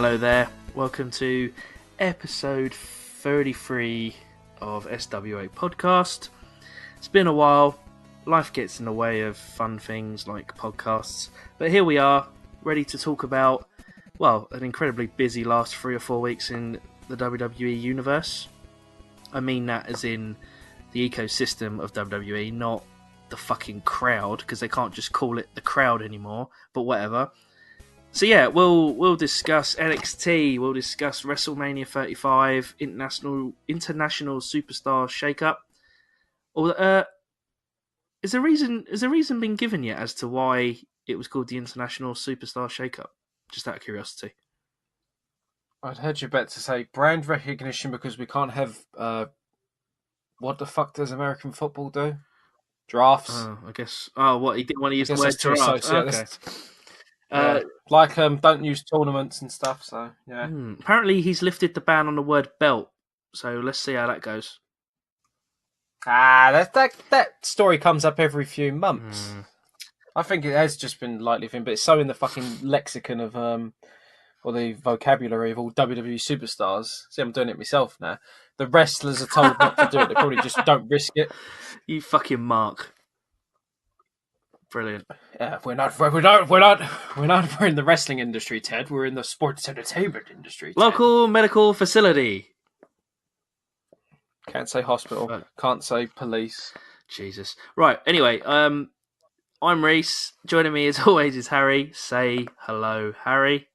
Hello there, welcome to episode 33 of SWA Podcast. It's been a while, life gets in the way of fun things like podcasts, but here we are, ready to talk about, well, an incredibly busy last 3 or 4 weeks in the WWE universe. I mean that as in the ecosystem of WWE, not the fucking crowd, because they can't just call it the crowd anymore, but whatever. So yeah, we'll discuss NXT, we'll discuss WrestleMania 35, international superstar shakeup. Or is a reason been given yet as to why it was called the international superstar shakeup? Just out of curiosity. I'd heard you better to say brand recognition because we can't have what the fuck does American football do? Drafts. I guess. Oh, what he didn't want to use the word draft. Okay. Don't use tournaments and stuff. So yeah. Apparently, he's lifted the ban on the word belt. So let's see how that goes. That story comes up every few months. I think it has just been lightly thing, but it's so in the fucking lexicon of or the vocabulary of all WWE superstars. See, I'm doing it myself now. The wrestlers are told not to do it. They probably just don't risk it. You fucking mark. Brilliant. Yeah, we're not in the wrestling industry, Ted. We're in the sports entertainment industry. Ted. Local medical facility. Can't say hospital. Can't say police. Jesus. Right. Anyway, I'm Reese. Joining me as always is Harry. Say hello, Harry.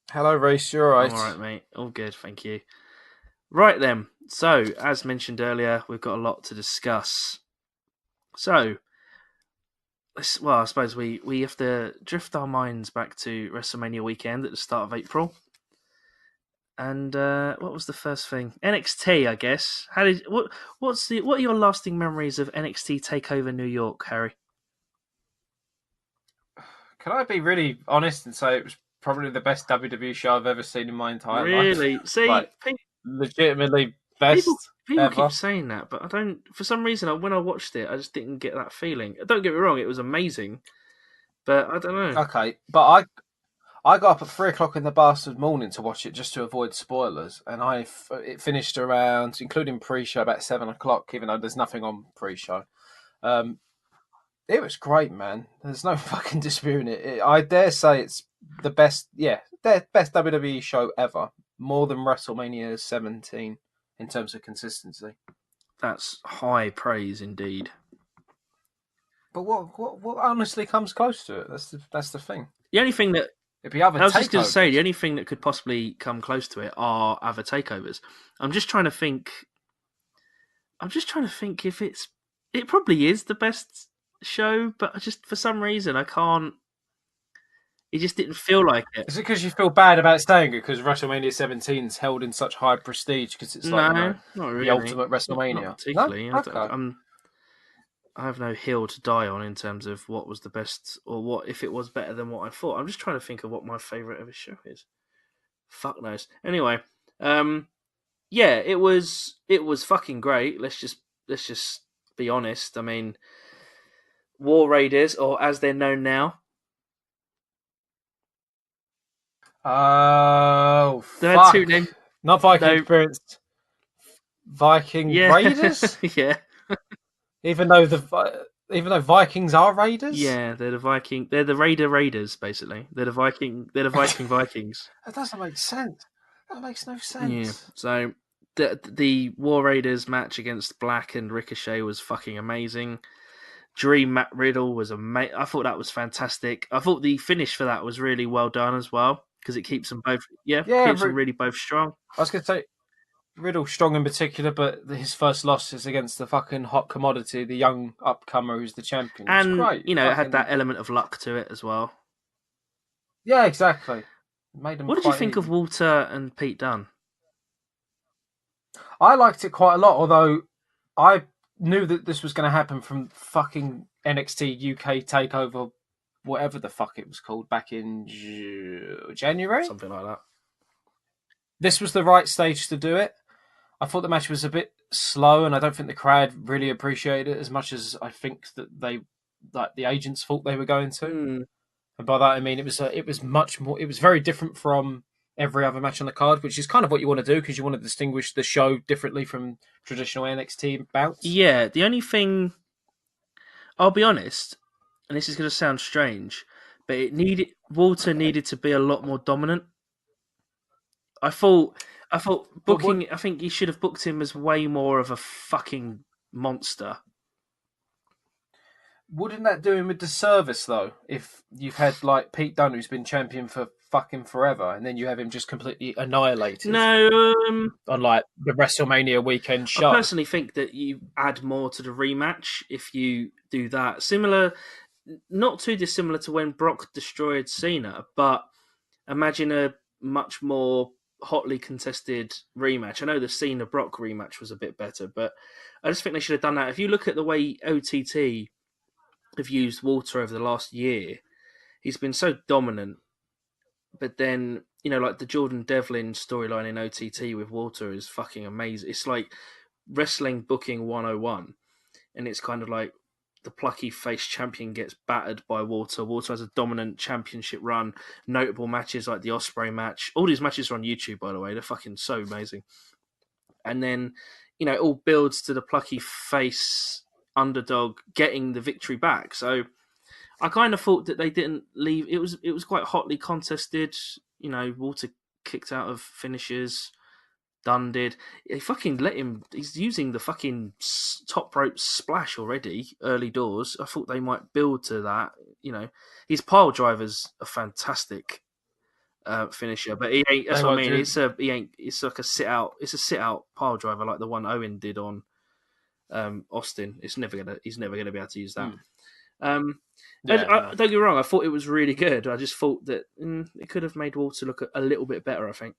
Hello, Reese. You alright? I'm alright, mate. All good, thank you. Right then. So, as mentioned earlier, we've got a lot to discuss. So, I suppose we have to drift our minds back to WrestleMania weekend at the start of April. And what was the first thing? NXT, I guess. What are your lasting memories of NXT Takeover New York, Harry? Can I be really honest and say it was probably the best WWE show I've ever seen in my entire life? Really? See, legitimately best. People keep saying that, but I don't. For some reason, when I watched it, I just didn't get that feeling. Don't get me wrong; it was amazing, but I don't know. Okay, but I got up at 3:00 in the bastard morning to watch it just to avoid spoilers, and it finished around, including pre-show, about 7:00. Even though there's nothing on pre-show, it was great, man. There's no fucking disputing it. I dare say it's the best, the best WWE show ever, more than WrestleMania 17 in terms of consistency. That's high praise indeed. But what honestly comes close to it? That's the thing. The only thing that I was just going to say, the only thing that could possibly come close to it are other takeovers. I'm just trying to think if it probably is the best show, but just for some reason I can't. It just didn't feel like it. Is it because you feel bad about saying it because WrestleMania 17 is held in such high prestige because it's like not really. The ultimate WrestleMania? Not particularly. No? Okay. I have no hill to die on in terms of what was the best or what if it was better than what I thought. I'm just trying to think of what my favourite ever show is. Fuck knows. Anyway, it was fucking great. Let's just be honest. I mean, War Raiders, or as they're known now. Oh, They fuck. had two names. Not Viking Experience. Viking Raiders? Yeah. Even though Vikings are Raiders? Yeah, they're the Raider Raiders, basically. They're the Viking Vikings. That doesn't make sense. That makes no sense. Yeah. So the War Raiders match against Black and Ricochet was fucking amazing. Dream Matt Riddle was amazing. I thought that was fantastic. I thought the finish for that was really well done as well because it keeps them both. Keeps them really both strong. I was going to say Riddle strong in particular, but his first loss is against the fucking hot commodity, the young upcomer who's the champion. And great. It had that element of luck to it as well. Yeah, exactly. Made them. What did you think of Walter and Pete Dunne? I liked it quite a lot, although I knew that this was going to happen from fucking NXT UK Takeover, whatever the fuck it was called, back in January? Something like that. This was the right stage to do it. I thought the match was a bit slow, and I don't think the crowd really appreciated it as much as I think that the agents thought they were going to. And by that I mean it was much more. It was very different from every other match on the card, which is kind of what you want to do because you want to distinguish the show differently from traditional NXT bouts. Yeah, the only thing, I'll be honest, and this is going to sound strange, but Walter needed to be a lot more dominant. I thought, But what booking. I think you should have booked him as way more of a fucking monster. wouldn't that do him a disservice though? If you've had like Pete Dunne, who's been champion for fucking forever, and then you have him just completely annihilated No, on like the WrestleMania weekend I show. personally think that you add more to the rematch if you do that. Similar, not too dissimilar to when Brock destroyed Cena, but imagine a much more hotly contested rematch. I know the Cena Brock rematch was a bit better, but I just think they should have done that. If you look at the way OTT have used Walter over the last year, he's been so dominant. But then, like the Jordan Devlin storyline in OTT with Walter is fucking amazing. It's like wrestling booking 101. And it's kind of like the plucky face champion gets battered by Walter. Walter has a dominant championship run, notable matches like the Osprey match. All these matches are on YouTube, by the way. They're fucking so amazing. And then, it all builds to the plucky face underdog getting the victory back. So I kind of thought that they didn't leave. It was quite hotly contested. Walter kicked out of finishes. Dunn did. He fucking let him. He's using the fucking top rope splash already, early doors. I thought they might build to that. His pile driver's a fantastic finisher, but he ain't. That's They what I won't mean. do. He ain't. It's like a sit out. It's a sit out pile driver like the one Owen did on Austin. He's never gonna be able to use that. Yeah, no. Don't get me wrong. I thought it was really good. I just thought that it could have made Walter look a little bit better. I think.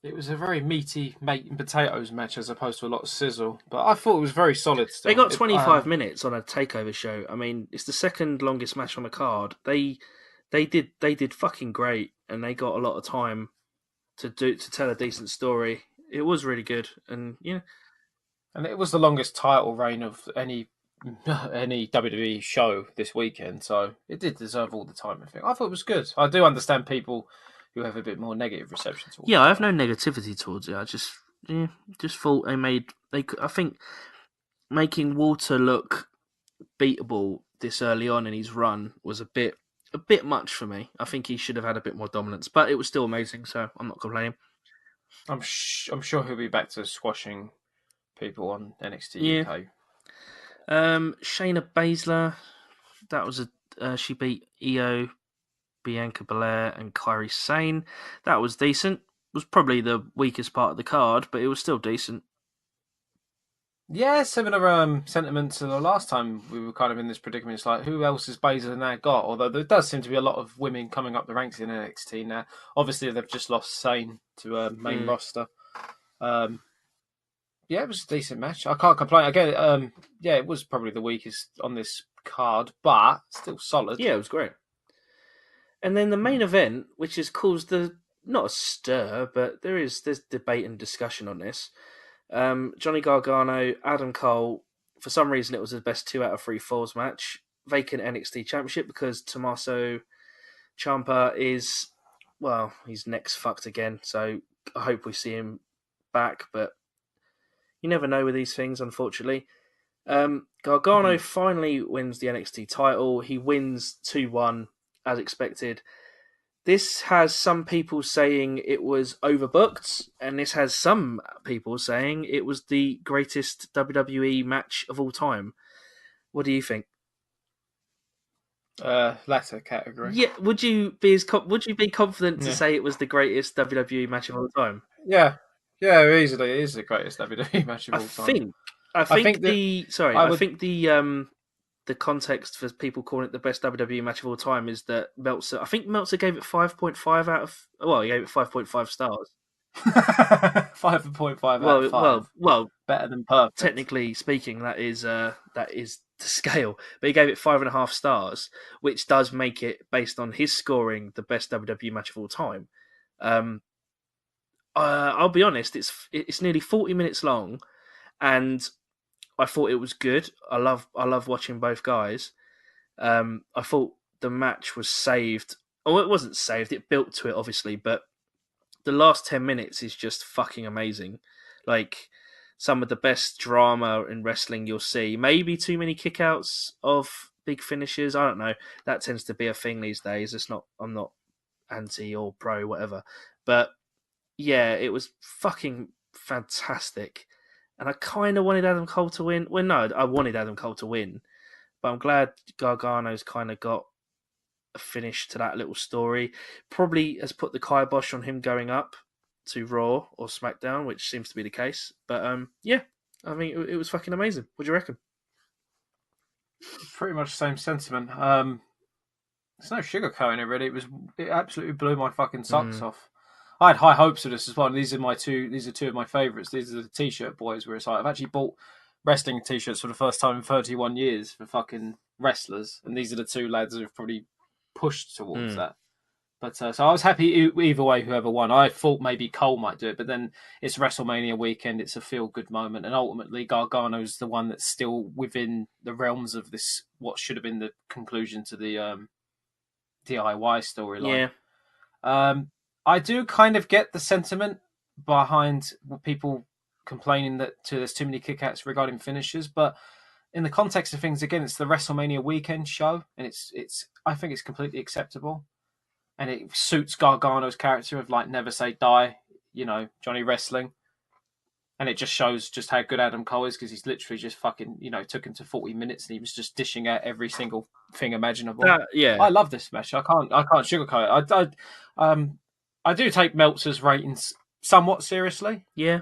It was a very meaty meat and potatoes match as opposed to a lot of sizzle, but I thought it was very solid still. They got 25 minutes on a takeover show. I mean, it's the second longest match on the card. They did fucking great, and they got a lot of time to tell a decent story. It was really good, and and it was the longest title reign of any WWE show this weekend, so it did deserve all the time. I thought it was good. I do understand people who have a bit more negative reception towards yeah, it. I have no negativity towards it. I just thought I think making Walter look beatable this early on in his run was a bit much for me. I think he should have had a bit more dominance, but it was still amazing, so I'm not complaining. I'm sure he'll be back to squashing people on NXT Yeah. UK. Shayna Baszler, that was she beat Io, Bianca Belair, and Kairi Sane. That was decent. It was probably the weakest part of the card, but it was still decent. Yeah, similar sentiment to the last time we were kind of in this predicament. It's like, who else has Baszler now got? Although there does seem to be a lot of women coming up the ranks in NXT now. Obviously, they've just lost Sane to main roster. Yeah, it was a decent match. I can't complain. Again, yeah, it was probably the weakest on this card, but still solid. Yeah, it was great. And then the main event, which has caused not a stir, but there's debate and discussion on this. Johnny Gargano, Adam Cole. For some reason, it was the best 2 out of 3 falls match. Vacant NXT Championship because Tommaso Ciampa is, well, he's next fucked again. So I hope we see him back, but you never know with these things, unfortunately. Gargano finally wins the NXT title. He wins 2-1 as expected. This has some people saying it was overbooked, and this has some people saying it was the greatest WWE match of all time. What do you think? Latter category. Yeah, would you be confident to say it was the greatest WWE match of all time? Yeah, yeah, easily it is the greatest WWE match of I all time. think I I think think that the sorry, I I would. think the context for people calling it the best WWE match of all time is that Meltzer. I think Meltzer gave it 5.5 out of. Well, he gave it 5.5 stars. 5.5 out of 5. Well. Better than perfect. Technically speaking, that is the scale. But he gave it 5.5 stars, which does make it, based on his scoring, the best WWE match of all time. I'll be honest, it's nearly 40 minutes long, and I thought it was good. I love watching both guys. I thought the match was saved. Oh, it wasn't saved. It built to it, obviously, but the last 10 minutes is just fucking amazing. Like, some of the best drama in wrestling you'll see. Maybe too many kickouts of big finishes. I don't know. That tends to be a thing these days. I'm not anti or pro, whatever. But yeah, it was fucking fantastic. And I kind of wanted Adam Cole to win. Well, no, I wanted Adam Cole to win. But I'm glad Gargano's kind of got a finish to that little story. Probably has put the kibosh on him going up to Raw or SmackDown, which seems to be the case. But yeah, I mean, it was fucking amazing. What do you reckon? Pretty much the same sentiment. There's no sugarcoating it, really. It absolutely blew my fucking socks off. I had high hopes of this as well. These are two of my favourites. These are the t-shirt boys. Where it's like I've actually bought wrestling t-shirts for the first time in 31 years for fucking wrestlers, and these are the two lads who've probably pushed towards that. But so I was happy either way, whoever won. I thought maybe Cole might do it, but then it's WrestleMania weekend. It's a feel-good moment, and ultimately Gargano's the one that's still within the realms of this. What should have been the conclusion to the DIY storyline. Yeah. I do kind of get the sentiment behind people complaining that there's too many kickouts regarding finishes, but in the context of things, again, it's the WrestleMania weekend show, and it's I think it's completely acceptable, and it suits Gargano's character of like never say die, Johnny Wrestling, and it just shows just how good Adam Cole is because he's literally just fucking took him to 40 minutes and he was just dishing out every single thing imaginable. Yeah, I love this match. I can't sugarcoat it. I do take Meltzer's ratings somewhat seriously. Yeah.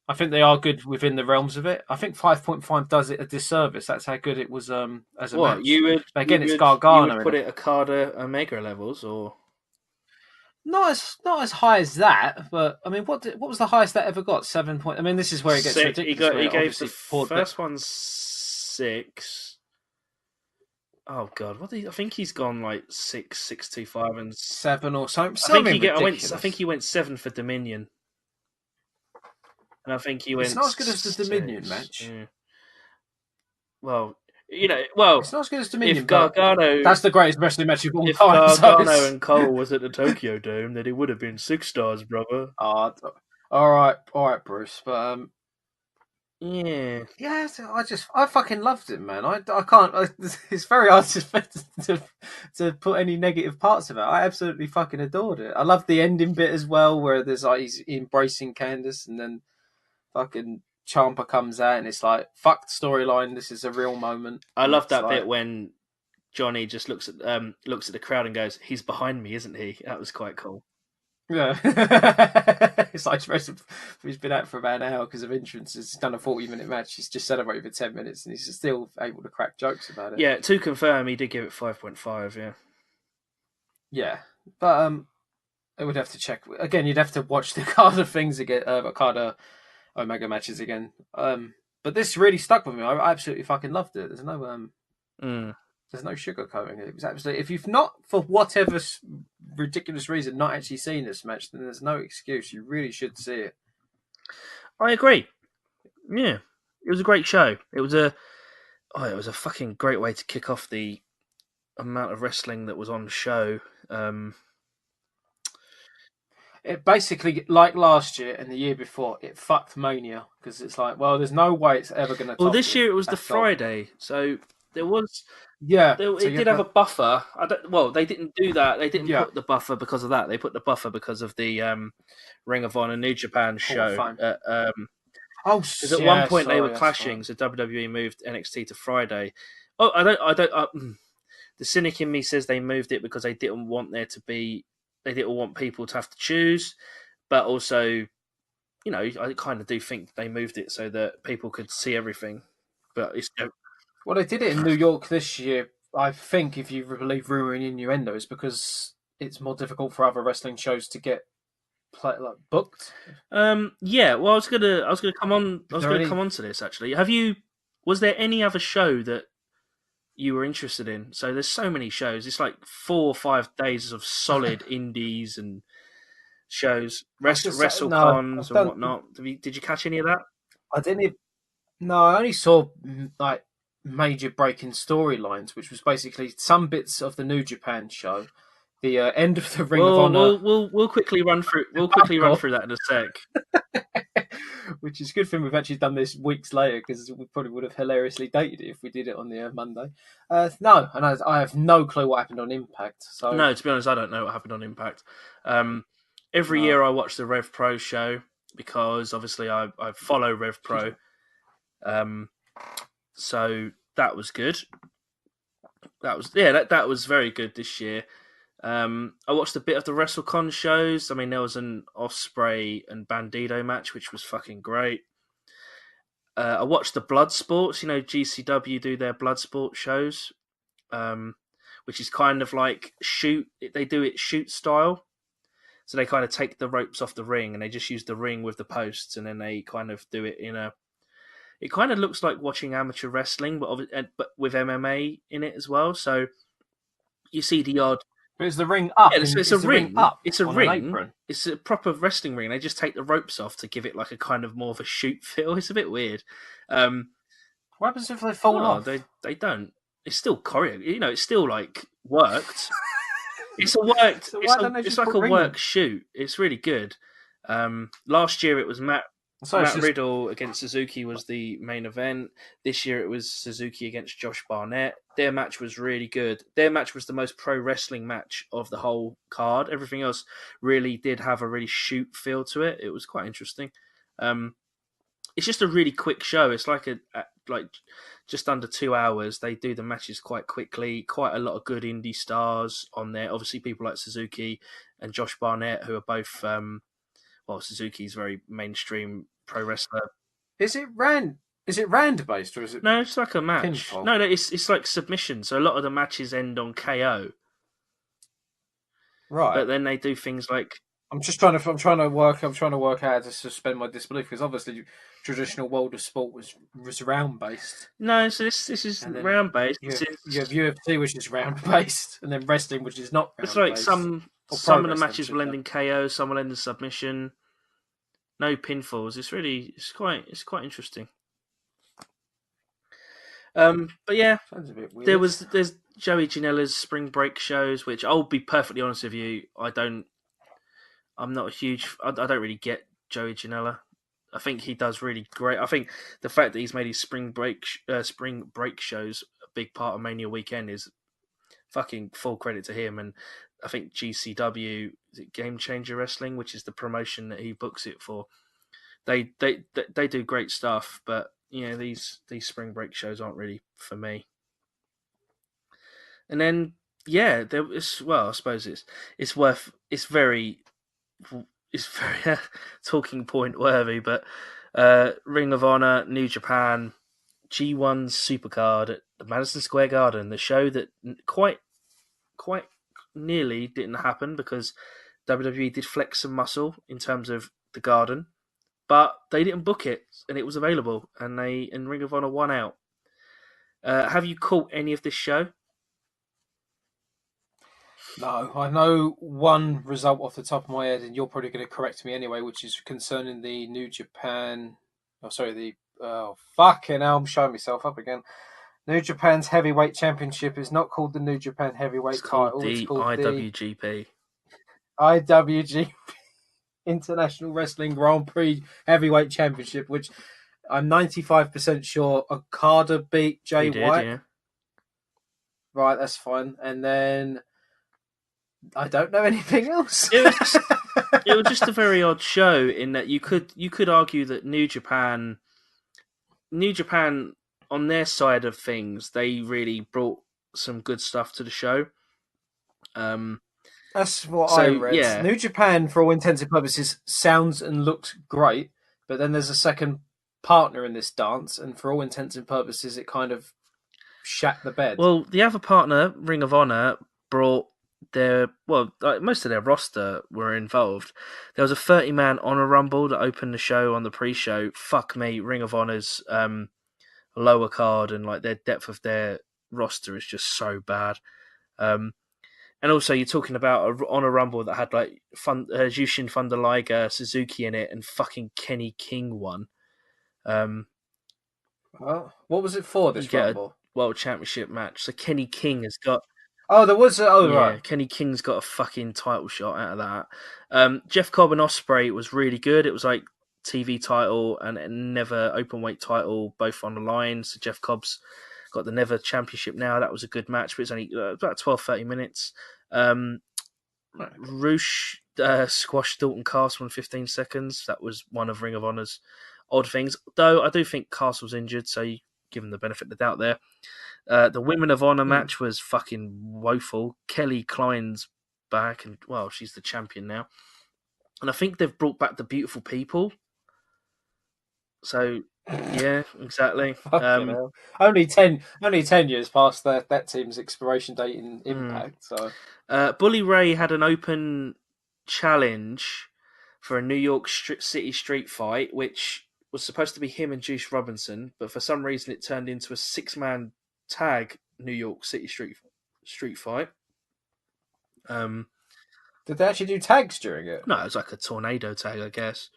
I think they are good within the realms of it. I think 5.5 does it a disservice. That's how good it was as a match. It's Gargano. You would put it Okada Omega levels, or not as high as that, but I mean, what was the highest that ever got? 7 point. I mean, this is where it gets ridiculous. He gave the first one 6. Oh god, I think he's gone like 6, 625, and 7 or something. I think he went 7 for Dominion, and I think he went. It's not as good as the Dominion match. Yeah. Well, it's not as good as Dominion. If Gargano, that's the greatest wrestling match of all time. If Gargano and Cole was at the Tokyo Dome, then it would have been 6 stars, brother. All right, Bruce, but yeah, I fucking loved it, man. I can't. It's very hard to put any negative parts of it. I absolutely fucking adored it. I loved the ending bit as well, where there's like he's embracing Candice, and then fucking Ciampa comes out, and it's like fuck the storyline. This is a real moment. I love that bit when Johnny just looks at the crowd and goes, "He's behind me, isn't he?" That was quite cool. Yeah, it's like he's been out for about an hour because of entrances. He's done a 40-minute match. He's just celebrated for 10 minutes, and he's still able to crack jokes about it. Yeah, to confirm, he did give it 5.5. Yeah, yeah, but I would have to check again. You'd have to watch the Okada things again, Okada Omega matches again. But this really stuck with me. I absolutely fucking loved it. There's no There's no sugarcoating it. It was absolutely. If you've not, for whatever ridiculous reason, not actually seen this match, then there's no excuse. You really should see it. I agree. Yeah, it was a great show. It was a fucking great way to kick off the amount of wrestling that was on the show. It basically, like last year and the year before, it fucked Mania because it's like, well, there's no way it's ever going to. Well, this year it was the Friday, so there was. Yeah, it did have a buffer. They didn't do that. They didn't put the buffer because of that. They put the buffer because of the Ring of Honor New Japan show. Because at one point they were clashing, so WWE moved NXT to Friday. Oh, I don't. The cynic in me says they moved it because they didn't want they didn't want people to have to choose, but also, I kind of do think they moved it so that people could see everything. But it's. Well, they did it in New York this year, I think, if you believe rumor and innuendos, because it's more difficult for other wrestling shows to get booked. Yeah. Well, I was gonna come on. Come on to this actually. Was there any other show that you were interested in? So there's so many shows. It's like 4 or 5 days of solid indies and shows, WrestleCons and whatnot. Did you catch any of that? I didn't. No, I only saw like major breaking storylines, which was basically some bits of the New Japan show, the end of the Ring of Honor. We'll quickly run through. We'll quickly run through that in a sec. Which is good thing we've actually done this weeks later, because we probably would have hilariously dated it if we did it on the Monday. No, and I have no clue what happened on Impact. So no, to be honest, I don't know what happened on Impact. Every year I watch the Rev Pro show because obviously I follow Rev Pro. So that was good. That was very good this year. I watched a bit of the WrestleCon shows. I mean, there was an Ospreay and Bandido match, which was fucking great. I watched the Blood Sports. GCW do their Blood Sport shows, which is kind of like shoot. They do it shoot style. So they kind of take the ropes off the ring and they just use the ring with the posts, and then they kind of do it in a. It kind of looks like watching amateur wrestling, but with MMA in it as well. So you see the odd. But is the ring up? Yeah, it's a ring. It's a ring. Apron? It's a proper wrestling ring. They just take the ropes off to give it like a kind of more of a shoot feel. It's a bit weird. What happens if they fall off? They don't. It's still choreo. It's still like worked. It's a worked. So it's like a work shoot. It's really good. Last year it was Matt Riddle against Suzuki was the main event. This year it was Suzuki against Josh Barnett. Their match was really good. Their match was the most pro wrestling match of the whole card. Everything else really did have a really shoot feel to it. It was quite interesting. It's just a really quick show. It's like just under 2 hours. They do the matches quite quickly. Quite a lot of good indie stars on there. Obviously, people like Suzuki and Josh Barnett, who are both. Suzuki's very mainstream pro wrestler. Is it Rand based, or is it? No, it's like a match. Pinfall? No, it's like submission. So a lot of the matches end on KO. Right. But then they do things like. I'm trying to work out how to suspend my disbelief, because obviously traditional world of sport was round based. No, so this is round based. You have UFC, which is round based, and then wrestling, which is not round based. It's like some of the matches will end in KO, some will end in submission. No pinfalls. It's quite interesting. But yeah, sounds a bit weird. There's Joey Janela's spring break shows, which I'll be perfectly honest with you, I'm not a huge. I don't really get Joey Janela. I think he does really great. I think the fact that he's made his spring break shows a big part of Mania weekend is fucking full credit to him. And I think GCW, is it Game Changer Wrestling, which is the promotion that he books it for. They do great stuff, but these spring break shows aren't really for me. And then I suppose it's very talking point worthy, but Ring of Honor, New Japan, G1 Supercard at the Madison Square Garden, the show that quite nearly didn't happen because WWE did flex some muscle in terms of the Garden, but they didn't book it and it was available, and Ring of Honor won out. Have you caught any of this show? No, I know one result off the top of my head, and you're probably going to correct me anyway, which is concerning the New Japan. Fucking hell, I'm showing myself up again. New Japan's Heavyweight Championship is not called the New Japan Heavyweight title. It's called IWGP. The IWGP International Wrestling Grand Prix Heavyweight Championship, which I'm 95% sure Okada beat Jay White. Yeah. Right, that's fine. And then I don't know anything else. It was just a very odd show in that you could argue that New Japan on their side of things, they really brought some good stuff to the show. That's what I read. Yeah. New Japan, for all intents and purposes, sounds and looks great, but then there's a second partner in this dance, and for all intents and purposes, it kind of shat the bed. Well, the other partner, Ring of Honor, brought most of their roster were involved. There was a 30-man Honor Rumble that opened the show on the pre-show. Fuck me, Ring of Honor's lower card and like their depth of their roster is just so bad. And also, you're talking about a Honor Rumble that had like Jushin Thunder Liger, Suzuki in it, and fucking Kenny King won. Well, what was it for You this get a Rumble? World Championship match. So Kenny King has got Oh, there was. Oh, Yeah, right. Kenny King's got a fucking title shot out of that. Jeff Cobb and Ospreay was really good. It was like TV title and a never open weight title, both on the line. So Jeff Cobb's got the Never Championship now. That was a good match, but it's only about 12-30 minutes. Right. Roosh squashed Dalton Castle in 15 seconds. That was one of Ring of Honor's odd things. Though I do think Castle's injured, so you give him the benefit of the doubt there. The Women of Honor match was fucking woeful. Kelly Klein's back, and well, she's the champion now. And I think they've brought back the Beautiful People. So yeah, exactly. Fucking hell. Only 10 years past that team's expiration date in Impact. So Bully Ray had an open challenge for a New York City street fight, which was supposed to be him and Juice Robinson, but for some reason it turned into a 6-man tag New York City street fight. did they actually do tags during it? No, it was like a tornado tag, I guess.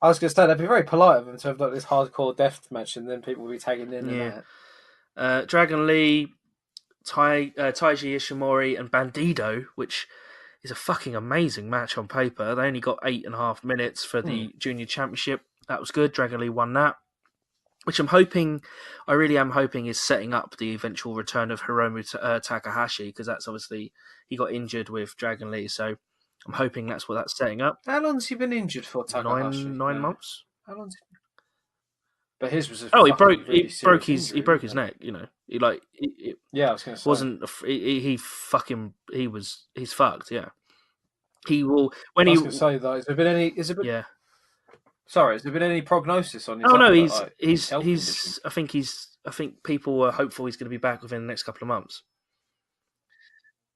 I was going to say that'd be very polite of them to have like this hardcore death match, and then people will be tagging in and that. Dragon Lee, Taiji Ishimori, and Bandido, which is a fucking amazing match on paper. They only got 8.5 minutes for the Junior Championship. That was good. Dragon Lee won that, which I really am hoping is setting up the eventual return of Hiromu Takahashi, because that's obviously, he got injured with Dragon Lee, so I'm hoping that's what that's setting up. How long's he been injured for, Takahashi? Nine months. How long's he... But his was he broke his neck. You know, yeah, I was going to say wasn't he's fucked. Yeah, he will when I was going to say though. Has there been any? Yeah. Sorry, has there been any prognosis on his? Oh no, he's. I think people were hopeful he's going to be back within the next couple of months.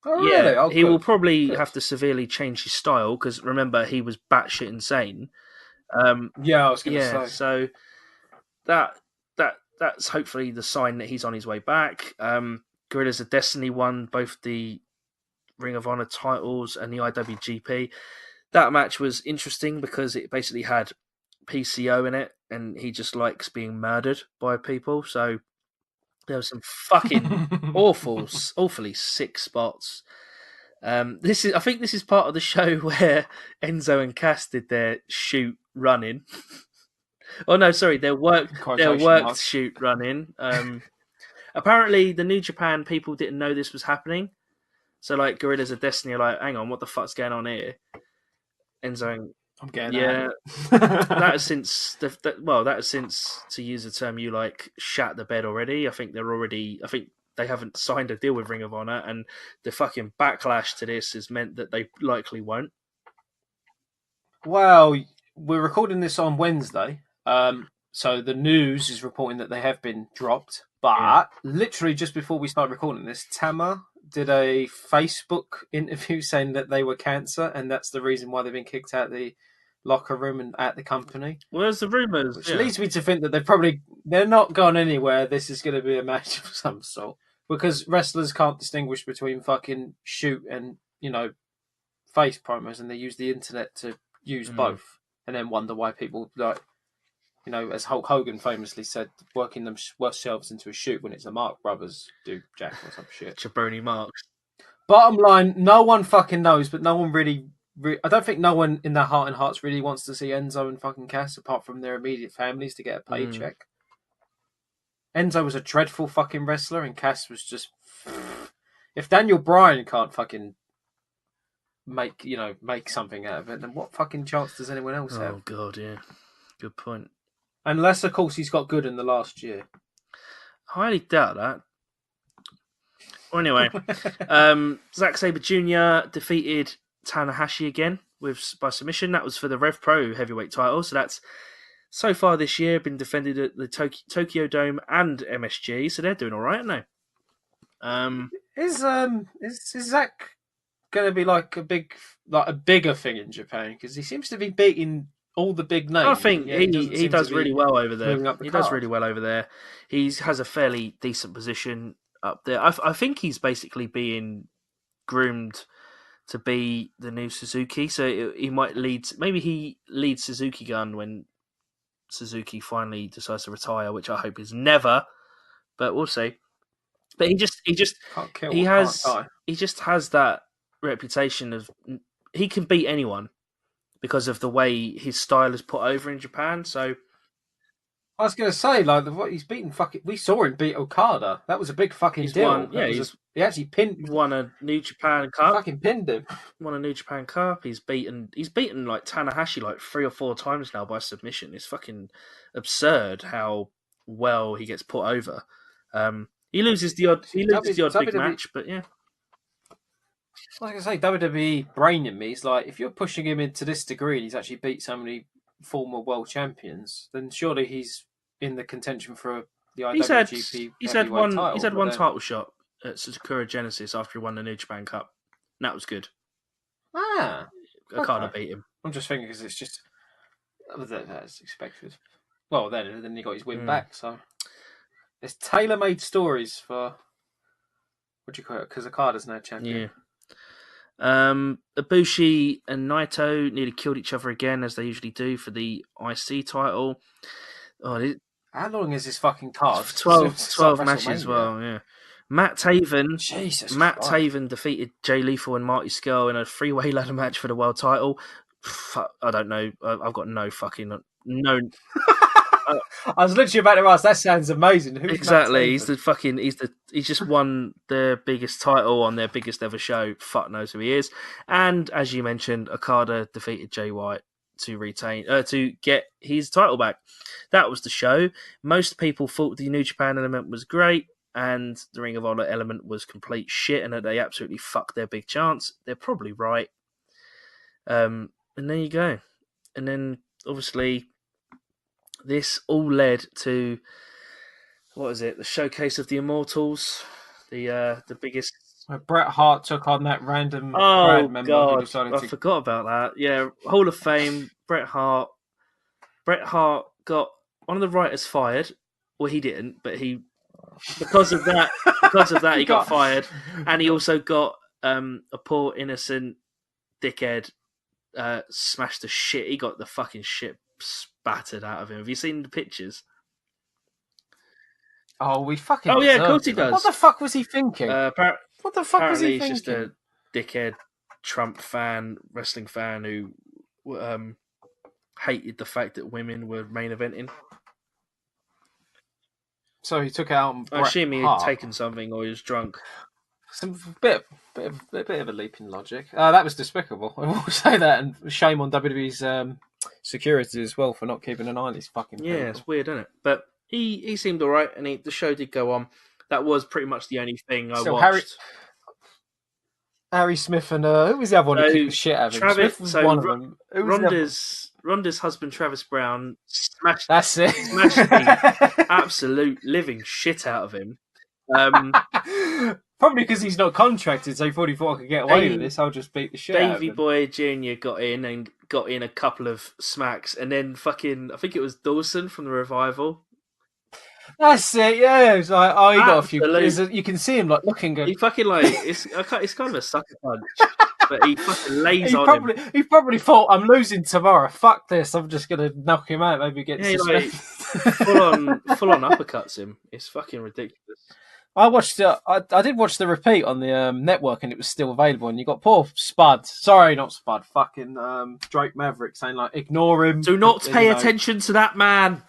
Oh really? Yeah, he will probably have to severely change his style, because remember, he was batshit insane. Yeah, I was going to say. So that's hopefully the sign that he's on his way back. Guerrillas of Destiny won both the Ring of Honor titles and the IWGP. That match was interesting because it basically had PCO in it, and he just likes being murdered by people. So there was some fucking awfully sick spots. I think this is part of the show where Enzo and Cass did their shoot running. Oh no, sorry, their worked shoot running. Apparently, the New Japan people didn't know this was happening. So, like, Guerrillas of Destiny are like, hang on, what the fuck's going on here? Enzo, I'm getting that is since to use the term you like, shat the bed already. I think they haven't signed a deal with Ring of Honor, and the fucking backlash to this has meant that they likely won't. Well, we're recording this on Wednesday, so the news is reporting that they have been dropped. But literally just before we start recording this, Tama did a Facebook interview saying that they were cancer, and that's the reason why they've been kicked out of the locker room and at the company. Well, there's the rumours, which leads me to think that they're not gone anywhere. This is going to be a match of some sort, because wrestlers can't distinguish between fucking shoot and face promos, and they use the internet to use both, and then wonder why people as Hulk Hogan famously said, working themselves into a shoot when it's the Mark Brothers do Jack or some shit. Jabroni Marks. Bottom line, no one fucking knows, but no one really I don't think no one in their heart and hearts really wants to see Enzo and fucking Cass, apart from their immediate families, to get a paycheck. Enzo was a dreadful fucking wrestler, and Cass was just... If Daniel Bryan can't fucking make something out of it, then what fucking chance does anyone else have? Oh god, yeah. Good point. Unless, of course, he's got good in the last year. Highly doubt that. Well, anyway, Zack Sabre Jr. defeated Tanahashi again by submission. That was for the Rev Pro heavyweight title. So that's so far this year been defended at the Tokyo Dome and MSG. So they're doing all right, aren't they? Is Zack going to be like a bigger thing in Japan? Because he seems to be beating all the big names. I think he does really well over there. He does really well over there. He has a fairly decent position up there. I think he's basically being groomed to be the new Suzuki. So he might lead. Maybe he leads Suzuki Gun when Suzuki finally decides to retire, which I hope is never, but we'll see. But he just Can't kill. he Can't has die. he just has that reputation of he can beat anyone because of the way his style is put over in Japan. So I was going to say, like, what he's beaten fucking. We saw him beat Okada. That was a big fucking he's deal. won. Yeah, he actually pinned. won a New Japan He Cup. fucking pinned him. Won a New Japan Cup. He's beaten like Tanahashi like 3 or 4 times now by submission. It's fucking absurd how well he gets put over. He loses the odd big WWE match, but yeah. I was going to say, WWE brain in me is like, if you're pushing him into this degree and he's actually beat so many former world champions, then surely he's in the contention for the IWGP He's had one title shot at Sakura Genesis after he won the New Japan Cup. And that was good. Okada beat him. I'm just thinking because it's just that's expected. Well, then he got his win back. So there's tailor-made stories for what do you call it? Because Okada's now champion. Yeah. Ibushi and Naito nearly killed each other again, as they usually do for the IC title. How long is this fucking card? 12 matches. Well, yeah. Matt Taven defeated Jay Lethal and Marty Scurll in a 3-way ladder match for the world title. I don't know. I've got no. I was literally about to ask. That sounds amazing. Who's exactly. He's just won their biggest title on their biggest ever show. Fuck knows who he is. And as you mentioned, Okada defeated Jay White to get his title back. That was the show. Most people thought the New Japan element was great and the Ring of Honor element was complete shit and that they absolutely fucked their big chance. They're probably right. And there you go. And then obviously this all led to the showcase of the Immortals, the biggest. Bret Hart took on that random crowd member who decided I forgot about that. Yeah, Hall of Fame, Bret Hart. Bret Hart got one of the writers fired. Well, he didn't, but because of that, he got fired, and he also got a poor innocent dickhead smashed the shit. He got the fucking shit spattered out of him. Have you seen the pictures? Oh, we fucking. Oh yeah, of course he does. What the fuck was he thinking? What the fuck was he thinking? He's just a dickhead Trump fan, wrestling fan who hated the fact that women were main eventing. So he took out on Bret I assume he had Hart. taken something or he was drunk. Some bit of a leap in logic. That was despicable. I will say that, and shame on WWE's security as well for not keeping an eye on these fucking people. Yeah, it's weird, isn't it? But he seemed all right, and the show did go on. That was pretty much the only thing I watched. Harry Smith and who was the other one who kicked the shit out of him? Smith was one of them. Ronda's husband, Travis Brown, smashed the absolute living shit out of him. Probably because he's not contracted, so he thought I could get away with this. I'll just beat the shit out of him. Davey Boy Jr. got in a couple of smacks, and then I think it was Dawson from the Revival. That's it, yeah. It's like, he got a few. You can see him like looking good. He fucking it's kind of a sucker punch, but he fucking lays on him. He probably thought, I'm losing tomorrow. Fuck this. I'm just gonna knock him out. Maybe get suspended. Full on uppercuts him. It's fucking ridiculous. I watched I did watch the repeat on the network, and it was still available. And you got poor Spud. Sorry, not Spud. Fucking Drake Maverick saying like, ignore him. Do not pay attention to that man.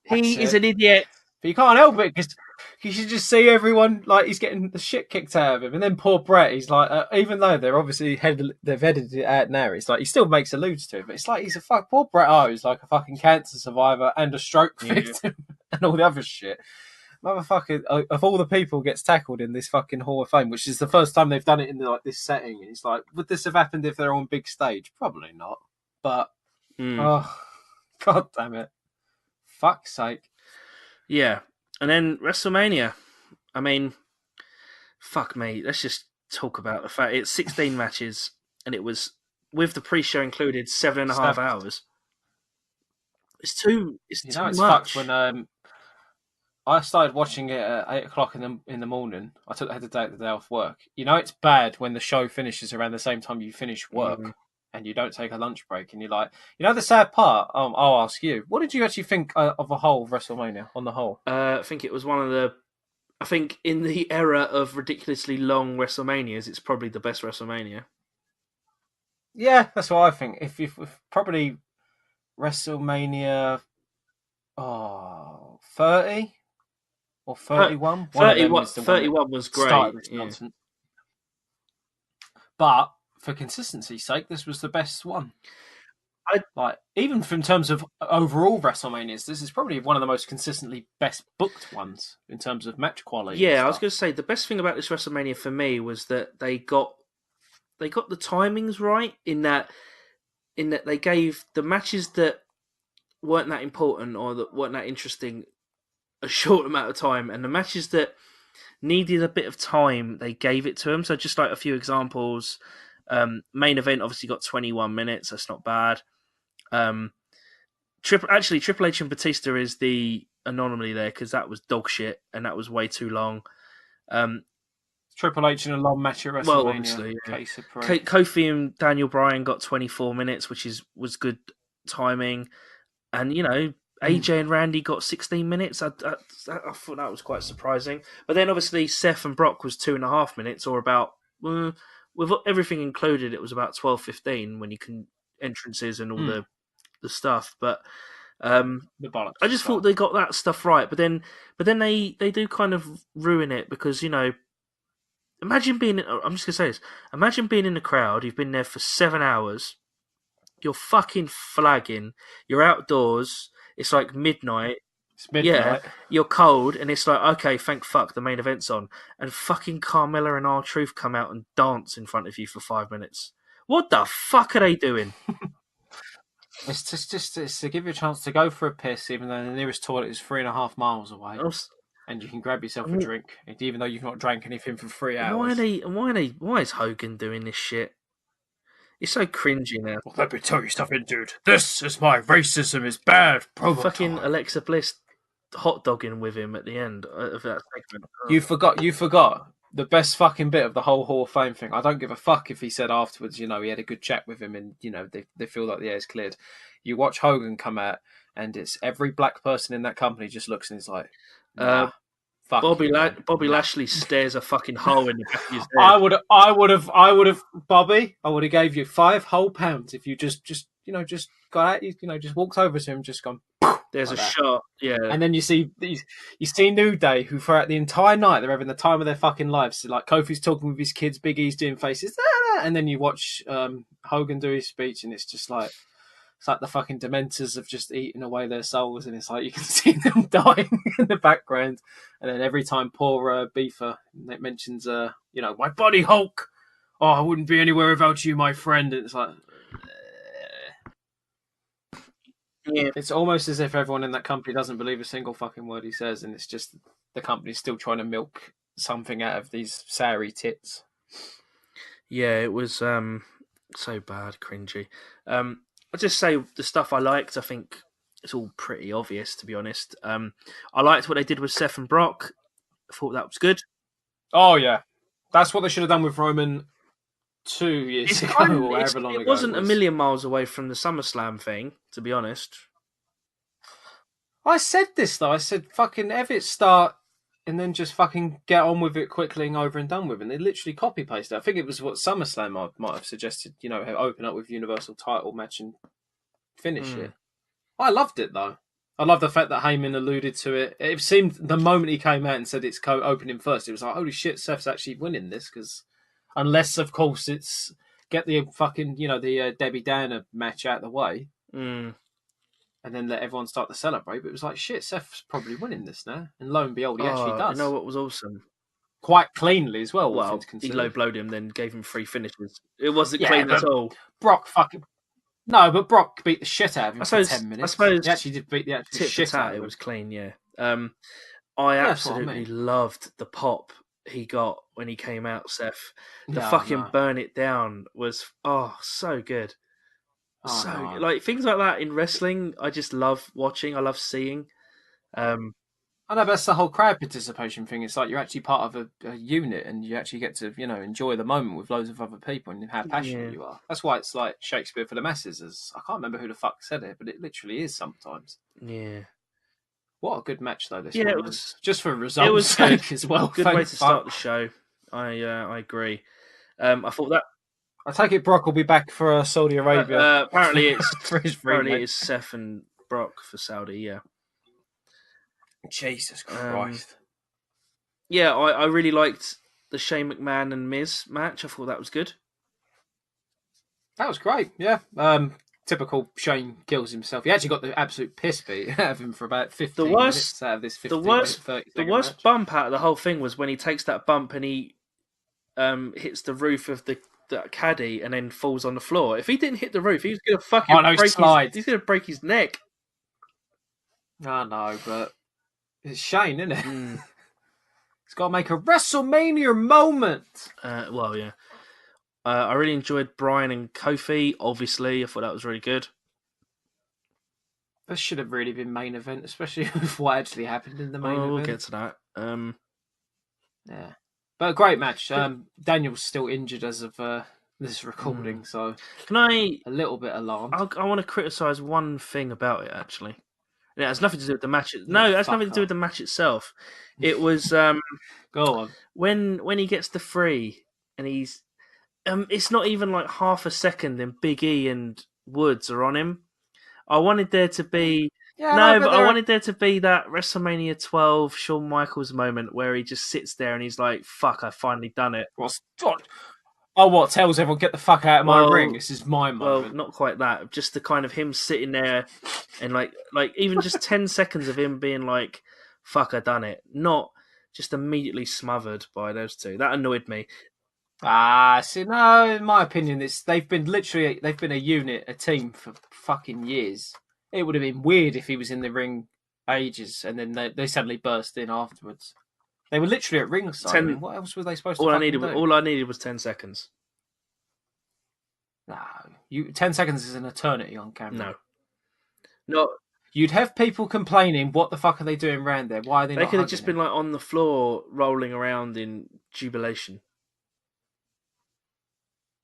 He is an idiot. But you can't help it because you should just see everyone like he's getting the shit kicked out of him, and then poor Brett. He's like, even though they're obviously they've edited it out now, it's like he still makes alludes to it, but it's like he's a poor Bret Hart who's like a fucking cancer survivor and a stroke victim and all the other shit. Motherfucker, of all the people gets tackled in this fucking Hall of Fame, which is the first time they've done it in like this setting. And it's like, would this have happened if they're on big stage? Probably not. But oh, god damn it. Fuck's sake. Yeah. And then WrestleMania. I mean, fuck me. Let's just talk about the fact it's 16 matches and it was, with the pre-show included, 7.5 hours. It's too much. Fucked when I started watching it at 8 o'clock in the morning. I had the day off work. You know, it's bad when the show finishes around the same time you finish work and you don't take a lunch break, and you're like, the sad part. I'll ask you, what did you actually think of the whole of WrestleMania on the whole? I think it was one of the. I think in the era of ridiculously long WrestleManias, it's probably the best WrestleMania. Yeah, that's what I think. If probably WrestleMania, 30 or 31. One of them is the one that 31 was great. started this Yeah. nonsense. But for consistency's sake, this was the best one. Even from terms of overall WrestleManias, this is probably one of the most consistently best booked ones in terms of match quality. Yeah, I was going to say the best thing about this WrestleMania for me was that they got the timings right in that they gave the matches that weren't that important or that weren't that interesting a short amount of time, and the matches that needed a bit of time, they gave it to them. So just like a few examples, main event obviously got 21 minutes. That's not bad. Triple H and Batista is the anomaly there because that was dog shit and that was way too long. Triple H in a long match at WrestleMania. Well, obviously, yeah. Kofi and Daniel Bryan got 24 minutes, which was good timing, and AJ and Randy got 16 minutes. I thought that was quite surprising. But then obviously Seth and Brock was 2.5 minutes, or about with everything included, it was about 12-15 when you can entrances and all the stuff. But the bollocks. I just thought they got that stuff right. But then they do kind of ruin it because imagine being. I'm just gonna say this. Imagine being in the crowd. You've been there for 7 hours. You're fucking flagging. You're outdoors. It's like midnight. It's midnight. Yeah, you're cold, and it's like, okay, thank fuck, the main event's on. And fucking Carmella and R-Truth come out and dance in front of you for 5 minutes. What the fuck are they doing? It's just to give you a chance to go for a piss, even though the nearest toilet is 3.5 miles away. And you can grab yourself a drink, even though you've not drank anything for 3 hours. Why is Hogan doing this shit? It's so cringy now. Well, let me tell you something, dude. This is my racism is bad. Fucking Alexa Bliss hot dogging with him at the end of that segment. Oh. You forgot the best fucking bit of the whole Hall of Fame thing. I don't give a fuck if he said afterwards, he had a good chat with him and, they feel like the air's cleared. You watch Hogan come out and it's every black person in that company just looks and is like, nah. Bobby Lashley stares a fucking hole in the back of his head. I would have, Bobby. I would have gave you 5 whole pounds if you just got out, just walked over to him, just gone. There's like a shot, yeah. And then you see New Day, who throughout the entire night they're having the time of their fucking lives. So, like Kofi's talking with his kids, Big E's doing faces, and then you watch Hogan do his speech, and it's just like. It's like the fucking Dementors have just eaten away their souls, and it's like you can see them dying in the background. And then every time poor Beaver mentions, my buddy Hulk. Oh, I wouldn't be anywhere without you, my friend. And it's like, yeah. It's almost as if everyone in that company doesn't believe a single fucking word he says, and it's just the company's still trying to milk something out of these soury tits. Yeah, it was so bad, cringy. I'll just say the stuff I liked. I think it's all pretty obvious, to be honest. I liked what they did with Seth and Brock. I thought that was good. Oh, yeah. That's what they should have done with Roman 2 years ago, or however long ago. It wasn't a million miles away from the SummerSlam thing, to be honest. I said this, though. I said, fucking have it start and then just fucking get on with it quickly and over and done with. And they literally copy-pasted it. I think it was what SummerSlam might have suggested, open up with Universal title match and finish it. I loved it, though. I love the fact that Heyman alluded to it. It seemed the moment he came out and said it's opening first, it was like, holy shit, Seth's actually winning this. Because unless, of course, it's get the fucking, the Debbie Downer match out of the way. And then let everyone start to celebrate. But it was like, shit, Seth's probably winning this now. And lo and behold, he actually does. You know what was awesome? Quite cleanly as well. Well, he low-blowed him, then gave him 3 finishes. It wasn't clean at all. Brock fucking... No, but Brock beat the shit out of him for 10 minutes. I suppose he actually did beat the actual shit out of him. It was clean, yeah. I absolutely loved the pop he got when he came out, Seth. Burn it down was, so good. Like things like that in wrestling, I just love watching. I love seeing. I know, but that's the whole crowd participation thing. It's like you're actually part of a unit, and you actually get to, enjoy the moment with loads of other people and how passionate you are. That's why it's like Shakespeare for the masses. As I can't remember who the fuck said it, but it literally is sometimes. Yeah. What a good match though this Yeah, one it was. was. Just for It results was sake as well. good way to start the show. I agree. I thought that. I take it Brock will be back for Saudi Arabia. Apparently it's for his apparently it's Seth and Brock for Saudi. Yeah. Jesus Christ. Yeah, I really liked the Shane McMahon and Miz match. I thought that was good. That was great. Yeah. Typical Shane kills himself. He actually got the absolute piss beat out of him for about 15 minutes out of this 30 the worst bump out of the whole thing was when he takes that bump and he hits the roof of the caddy and then falls on the floor. If he didn't hit the roof, he was going to fucking he's going to break his neck. I know, but it's Shane, isn't it? He's got to make a WrestleMania moment. Well, yeah. I really enjoyed Brian and Kofi, obviously. I thought that was really good. This should have really been main event, especially with what actually happened in the main event. We'll get to that. Yeah. But a great match. Daniel's still injured as of this recording, so can I a little bit alarmed. I want to criticise one thing about it, actually. It has nothing to do with the match. No, it has nothing to do with the match itself. It was go on when he gets the free and he's it's not even like half a second and Big E and Woods are on him. I wanted there to be I wanted there to be that WrestleMania 12 Shawn Michaels moment where he just sits there and he's like, "Fuck, I've finally done it." What tells everyone get the fuck out of my ring? This is my moment. Well, not quite that. Just the kind of him sitting there and like even just 10 seconds of him being like, "Fuck, I done it," not just immediately smothered by those two. That annoyed me. See, no, in my opinion, they've been a unit, a team for fucking years. It would have been weird if he was in the ring ages and then they suddenly burst in afterwards. They were literally at ringside. What else were they supposed to do? All I needed was 10 seconds. No, 10 seconds is an eternity on camera. No. You'd have people complaining, what the fuck are they doing around there? Why are they not could have just been like on the floor rolling around in jubilation.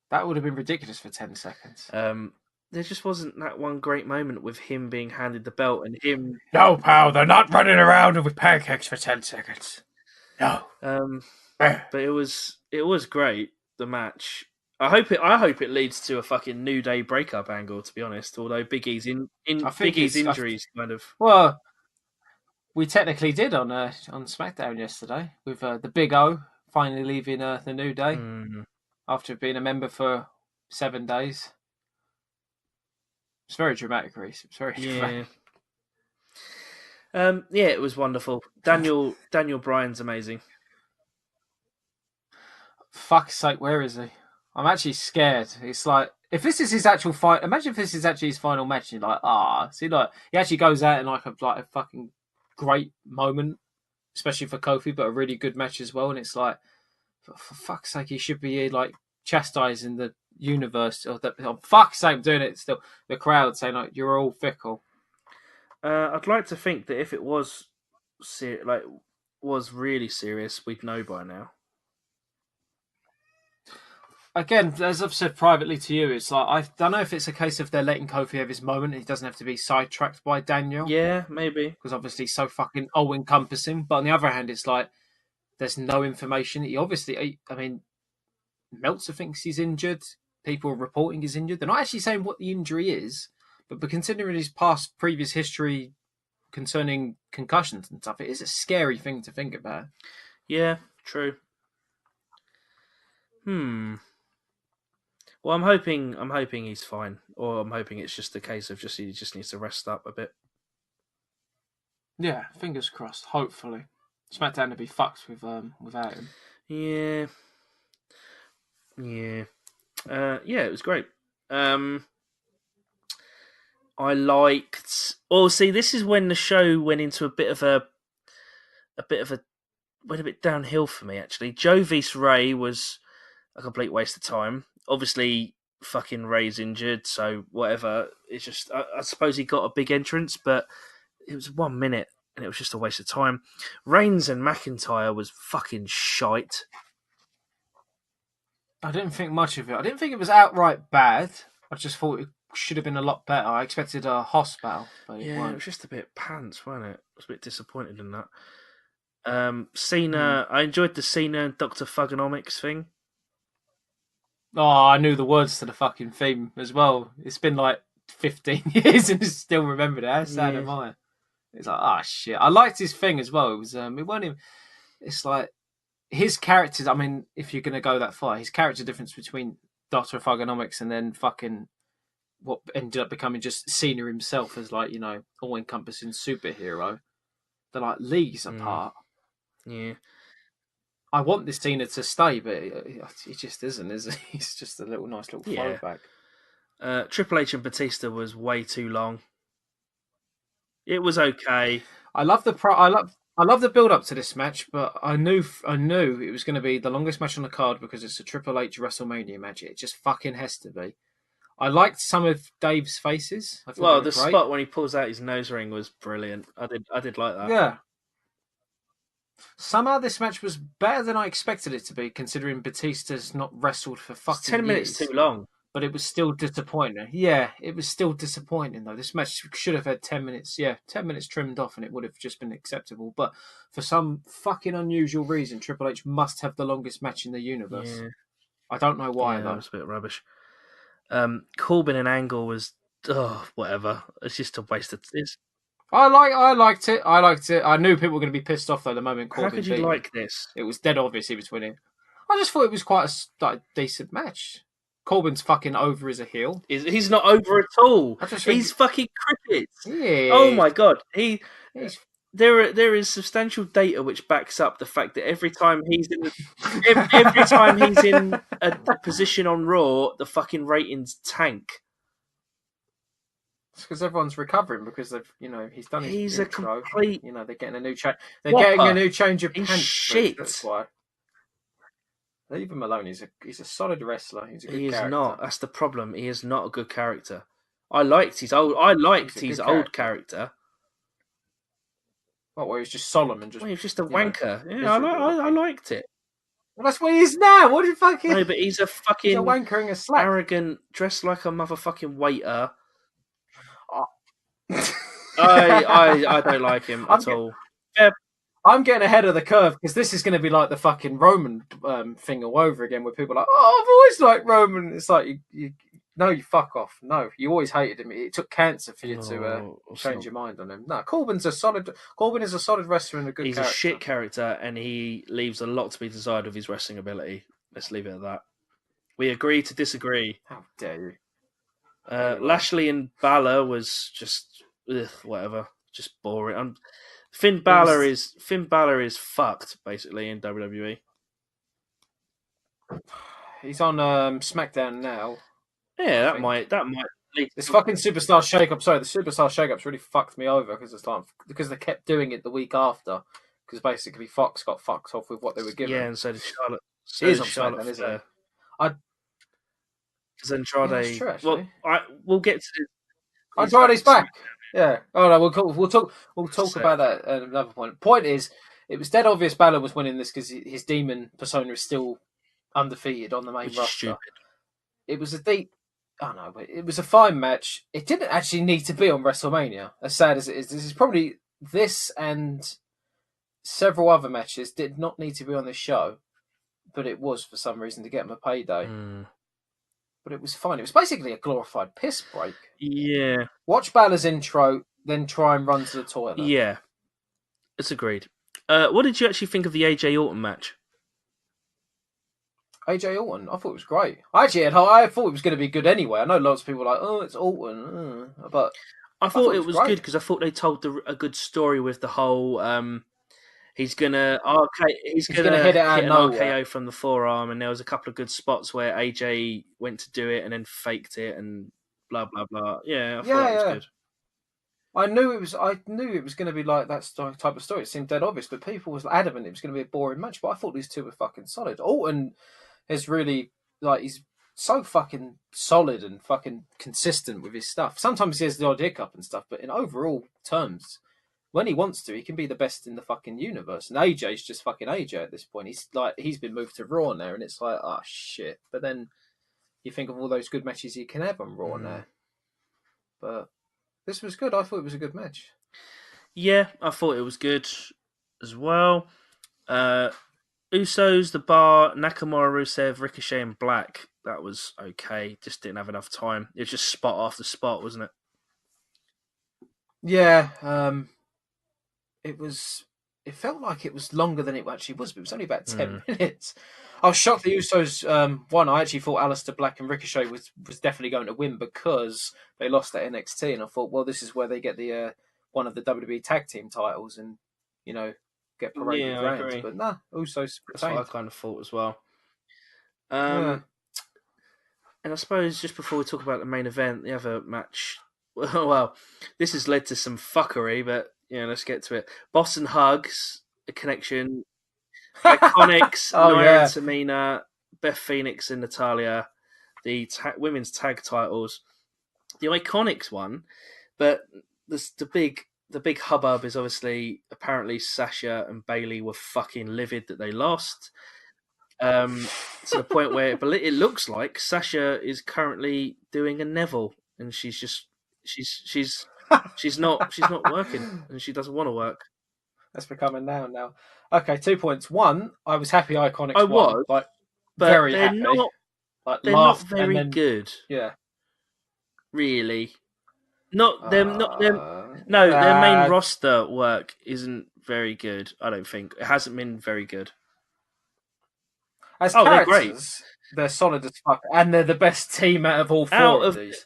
That would have been ridiculous for 10 seconds. There just wasn't that one great moment with him being handed the belt and him... No, pal, they're not running around with pancakes for 10 seconds. No. But it was great, the match. I hope it leads to a fucking New Day breakup angle, to be honest, although Big E's injuries kind of... Well, we technically did on SmackDown yesterday, with the Big O finally leaving the New Day. After being a member for 7 days. It's very dramatic, Reese. It's very dramatic. Yeah, it was wonderful. Daniel Bryan's amazing. Fuck's sake, where is he? I'm actually scared. It's like, if this is his actual fight, imagine if this is actually his final match, and you're like, see, like, he actually goes out in like a fucking great moment, especially for Kofi, but a really good match as well, and it's like, for fuck's sake, he should be here, like, chastising the universe. Fuck's sake, I'm doing it still. The crowd saying, like, you're all fickle. I'd like to think that if it was really serious, we'd know by now. Again, as I've said privately to you, it's like, I don't know if it's a case of they're letting Kofi have his moment. He doesn't have to be sidetracked by Daniel. Yeah, maybe. Because obviously he's so fucking all-encompassing. But on the other hand, it's like, there's no information. He obviously, I mean, Meltzer thinks he's injured. People are reporting he's injured. They're not actually saying what the injury is, but considering his previous history concerning concussions and stuff, it is a scary thing to think about. Yeah, true. Well, I'm hoping he's fine, or I'm hoping it's just a case of he just needs to rest up a bit. Yeah, fingers crossed. Hopefully, SmackDown to be fucked without him. Yeah. It was great. I liked. Oh, see, this is when the show went into went a bit downhill for me. Actually, Joe vs Ray was a complete waste of time. Obviously, fucking Ray's injured, so whatever. It's just I suppose he got a big entrance, but it was 1 minute. and it was just a waste of time. Reigns and McIntyre was fucking shite. I didn't think much of it. I didn't think it was outright bad. I just thought it should have been a lot better. I expected a Hoss battle, but it was just a bit pants, wasn't it? I was a bit disappointed in that. Cena, I enjoyed the Cena and Dr. Thugonomics thing. Oh, I knew the words to the fucking theme as well. It's been like 15 years and I still remembered it. How sad am I? It's like, oh shit. I liked his thing as well. It was it wasn't him. It's like his characters. I mean, if you're gonna go that far, his character difference between Doctor Thugonomics and then fucking what ended up becoming just Cena himself as like, you know, all encompassing superhero. They're like leagues apart. Yeah. I want this Cena to stay, but it just isn't, is it? He's just a nice little throwback. Triple H and Batista was way too long. It was okay. I love the build up to this match, but I knew it was going to be the longest match on the card because it's a Triple H WrestleMania match. It just fucking has to be. I liked some of Dave's faces. Well, the spot when he pulls out his nose ring was brilliant. I did like that. Yeah. Somehow this match was better than I expected it to be, considering Batista's not wrestled for fucking 10 minutes too long. But it was still disappointing. Yeah, it was still disappointing, though. This match should have had 10 minutes. Yeah, 10 minutes trimmed off and it would have just been acceptable. But for some fucking unusual reason, Triple H must have the longest match in the universe. Yeah. I don't know why, though. That was a bit rubbish. Corbin and Angle was... whatever. It's just a waste of... I liked it. I knew people were going to be pissed off, though, the moment Corbin How could you like this? It was dead obvious he was winning. I just thought it was quite a decent match. Corbin's fucking over as a heel. He's not over at all. He's fucking cricket. Yeah. Oh my god. There is substantial data which backs up the fact that every time he's in a position on Raw, the fucking ratings tank. It's because everyone's recovering because of he's done his He's intro. A complete. They're getting a new change. They're getting a new change of pants. Shit. That's why. Leave him alone. He's a solid wrestler. He's a good character. He is not. That's the problem. He is not a good character. I liked his old character. What? Where he was just solemn and just. Well, he was just a wanker. Yeah, I liked it. Well, that's what he is now. What do you fucking? No, but he's a fucking. He's a wanker in a slack. Arrogant, dressed like a motherfucking waiter. I don't like him at all. I'm getting ahead of the curve because this is going to be like the fucking Roman thing all over again, where people are like, "Oh, I've always liked Roman." It's like you fuck off. No, you always hated him. It took cancer for you to change your mind on him. No, Corbin is a solid wrestler and a good. He's character. A shit character, and he leaves a lot to be desired of his wrestling ability. Let's leave it at that. We agree to disagree. How dare you? Lashley and Balor was just whatever, just boring. Finn Balor is fucked basically in WWE. He's on SmackDown now. Yeah, that might. This fucking Superstar Shake-Up. Sorry, the Superstar Shake-Up's really fucked me over because they kept doing it the week after. Because basically Fox got fucked off with what they were giving. Yeah, and so did Charlotte. Charlotte, isn't it? Because Andrade. True, we'll get to this. Andrade's back. Yeah. Oh no, we'll talk about that at another point. Point is, it was dead obvious Balor was winning this because his demon persona is still undefeated on the main roster. Stupid. It was but it was a fine match. It didn't actually need to be on WrestleMania. As sad as it is, this and several other matches did not need to be on this show, but it was for some reason to get them a payday. But it was fine. It was basically a glorified piss break. Yeah. Watch Balor's intro, then try and run to the toilet. Yeah. It's agreed. What did you actually think of the AJ Orton match? AJ Orton? I thought it was great. I thought it was going to be good anyway. I know lots of people are like, oh, it's Orton. But I thought it was good because I thought they told a good story with the whole... He's gonna hit an RKO from the forearm, and there was a couple of good spots where AJ went to do it and then faked it and blah blah blah. Yeah, I thought it was good. I knew it was going to be like that type of story. It seemed dead obvious, but people was adamant it was going to be a boring match. But I thought these two were fucking solid. Orton is really he's so fucking solid and fucking consistent with his stuff. Sometimes he has the odd hiccup and stuff, but in overall terms, when he wants to, he can be the best in the fucking universe. And AJ's just fucking AJ at this point. He's been moved to Raw now, and it's like, oh shit. But then you think of all those good matches he can have on Raw now. But this was good. I thought it was a good match. Yeah, I thought it was good as well. Usos, The Bar, Nakamura, Rusev, Ricochet, and Black. That was okay. Just didn't have enough time. It was just spot after spot, wasn't it? Yeah, it was. It felt like it was longer than it actually was, but it was only about 10 minutes. I was shocked the Usos won. I actually thought Aleister Black and Ricochet was definitely going to win because they lost at NXT, and I thought, well, this is where they get the one of the WWE tag team titles, and get paraded I around. agree. But nah, Usos That's what I retained. kind of thought as well. Yeah. And I suppose just before we talk about the main event, the other match, well, this has led to some fuckery, but let's get to it. Boss and Hugs, a connection, Iconics, Nia and Tamina, Beth Phoenix and Natalia, the women's tag titles. The Iconics one, but the big hubbub is obviously apparently Sasha and Bailey were fucking livid that they lost. To the point where it looks like Sasha is currently doing a Neville, and she's not working, and she doesn't want to work. That's becoming now. Okay, 2 points. One, I was happy Iconics won. But very they're happy. They're not very good. Yeah. Really. Their main roster work isn't very good, I don't think. It hasn't been very good. As characters, they're solid as fuck, and they're the best team out of all four of these.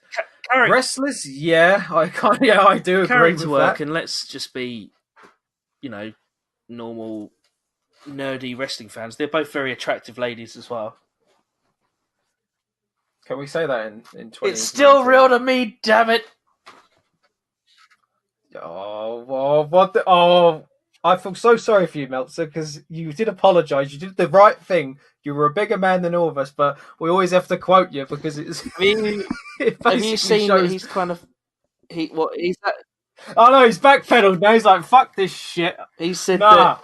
Wrestlers, I do agree character with work, that. and let's just be, normal, nerdy wrestling fans. They're both very attractive ladies as well. Can we say that in 20? It's still real to me, damn it! I feel so sorry for you, Meltzer, because you did apologise. You did the right thing. You were a bigger man than all of us, but we always have to quote you because it's. Have you seen that he's kind of he's that? Oh no, he's backpedaled now. He's like, "Fuck this shit." He said that.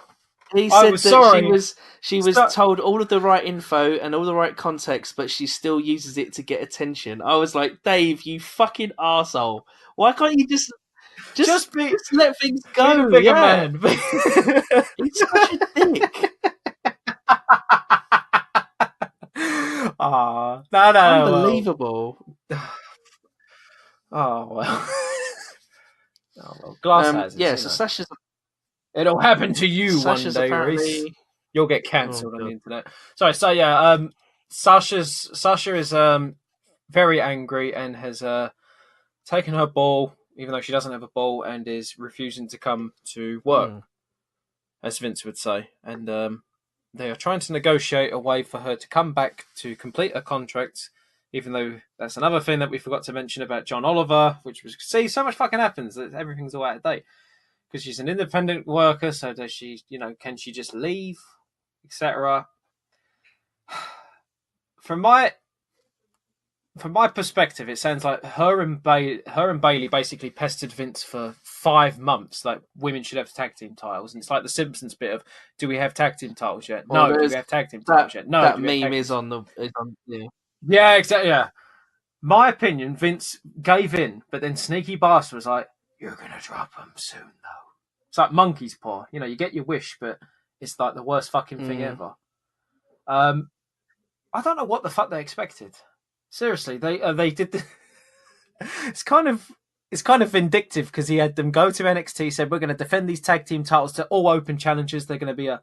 He said that she was told all of the right info and all the right context, but she still uses it to get attention. I was like, Dave, you fucking arsehole. Why can't you just let things go? Be a bigger man. He's such a dick. No. Unbelievable. Oh well. Glass houses. Yeah, so Sasha's. It'll happen to you Sasha's one day, apparently... Reese. You'll get cancelled on the internet. Sorry, so yeah, Sasha is very angry and has taken her ball, even though she doesn't have a ball, and is refusing to come to work, as Vince would say. And they are trying to negotiate a way for her to come back to complete a contract, even though that's another thing that we forgot to mention about John Oliver, which was, see, so much fucking happens that everything's all out of date. Because she's an independent worker, so does she, can she just leave, etc. From my perspective, it sounds like her and Bailey basically pestered Vince for 5 months. Like, women should have tag team titles, and it's like the Simpsons bit of, "Do we have tag team titles yet? Well, no. Do we have tag team titles yet? No." That meme is on yeah. Yeah, exactly. Yeah. My opinion, Vince gave in, but then Sneaky Bastard was like, "You're gonna drop them soon, though." It's like monkey's paw. You get your wish, but it's like the worst fucking thing ever. I don't know what the fuck they expected. Seriously, they did. It's kind of vindictive because he had them go to NXT, said we're going to defend these tag team titles to all open challengers. They're going to be a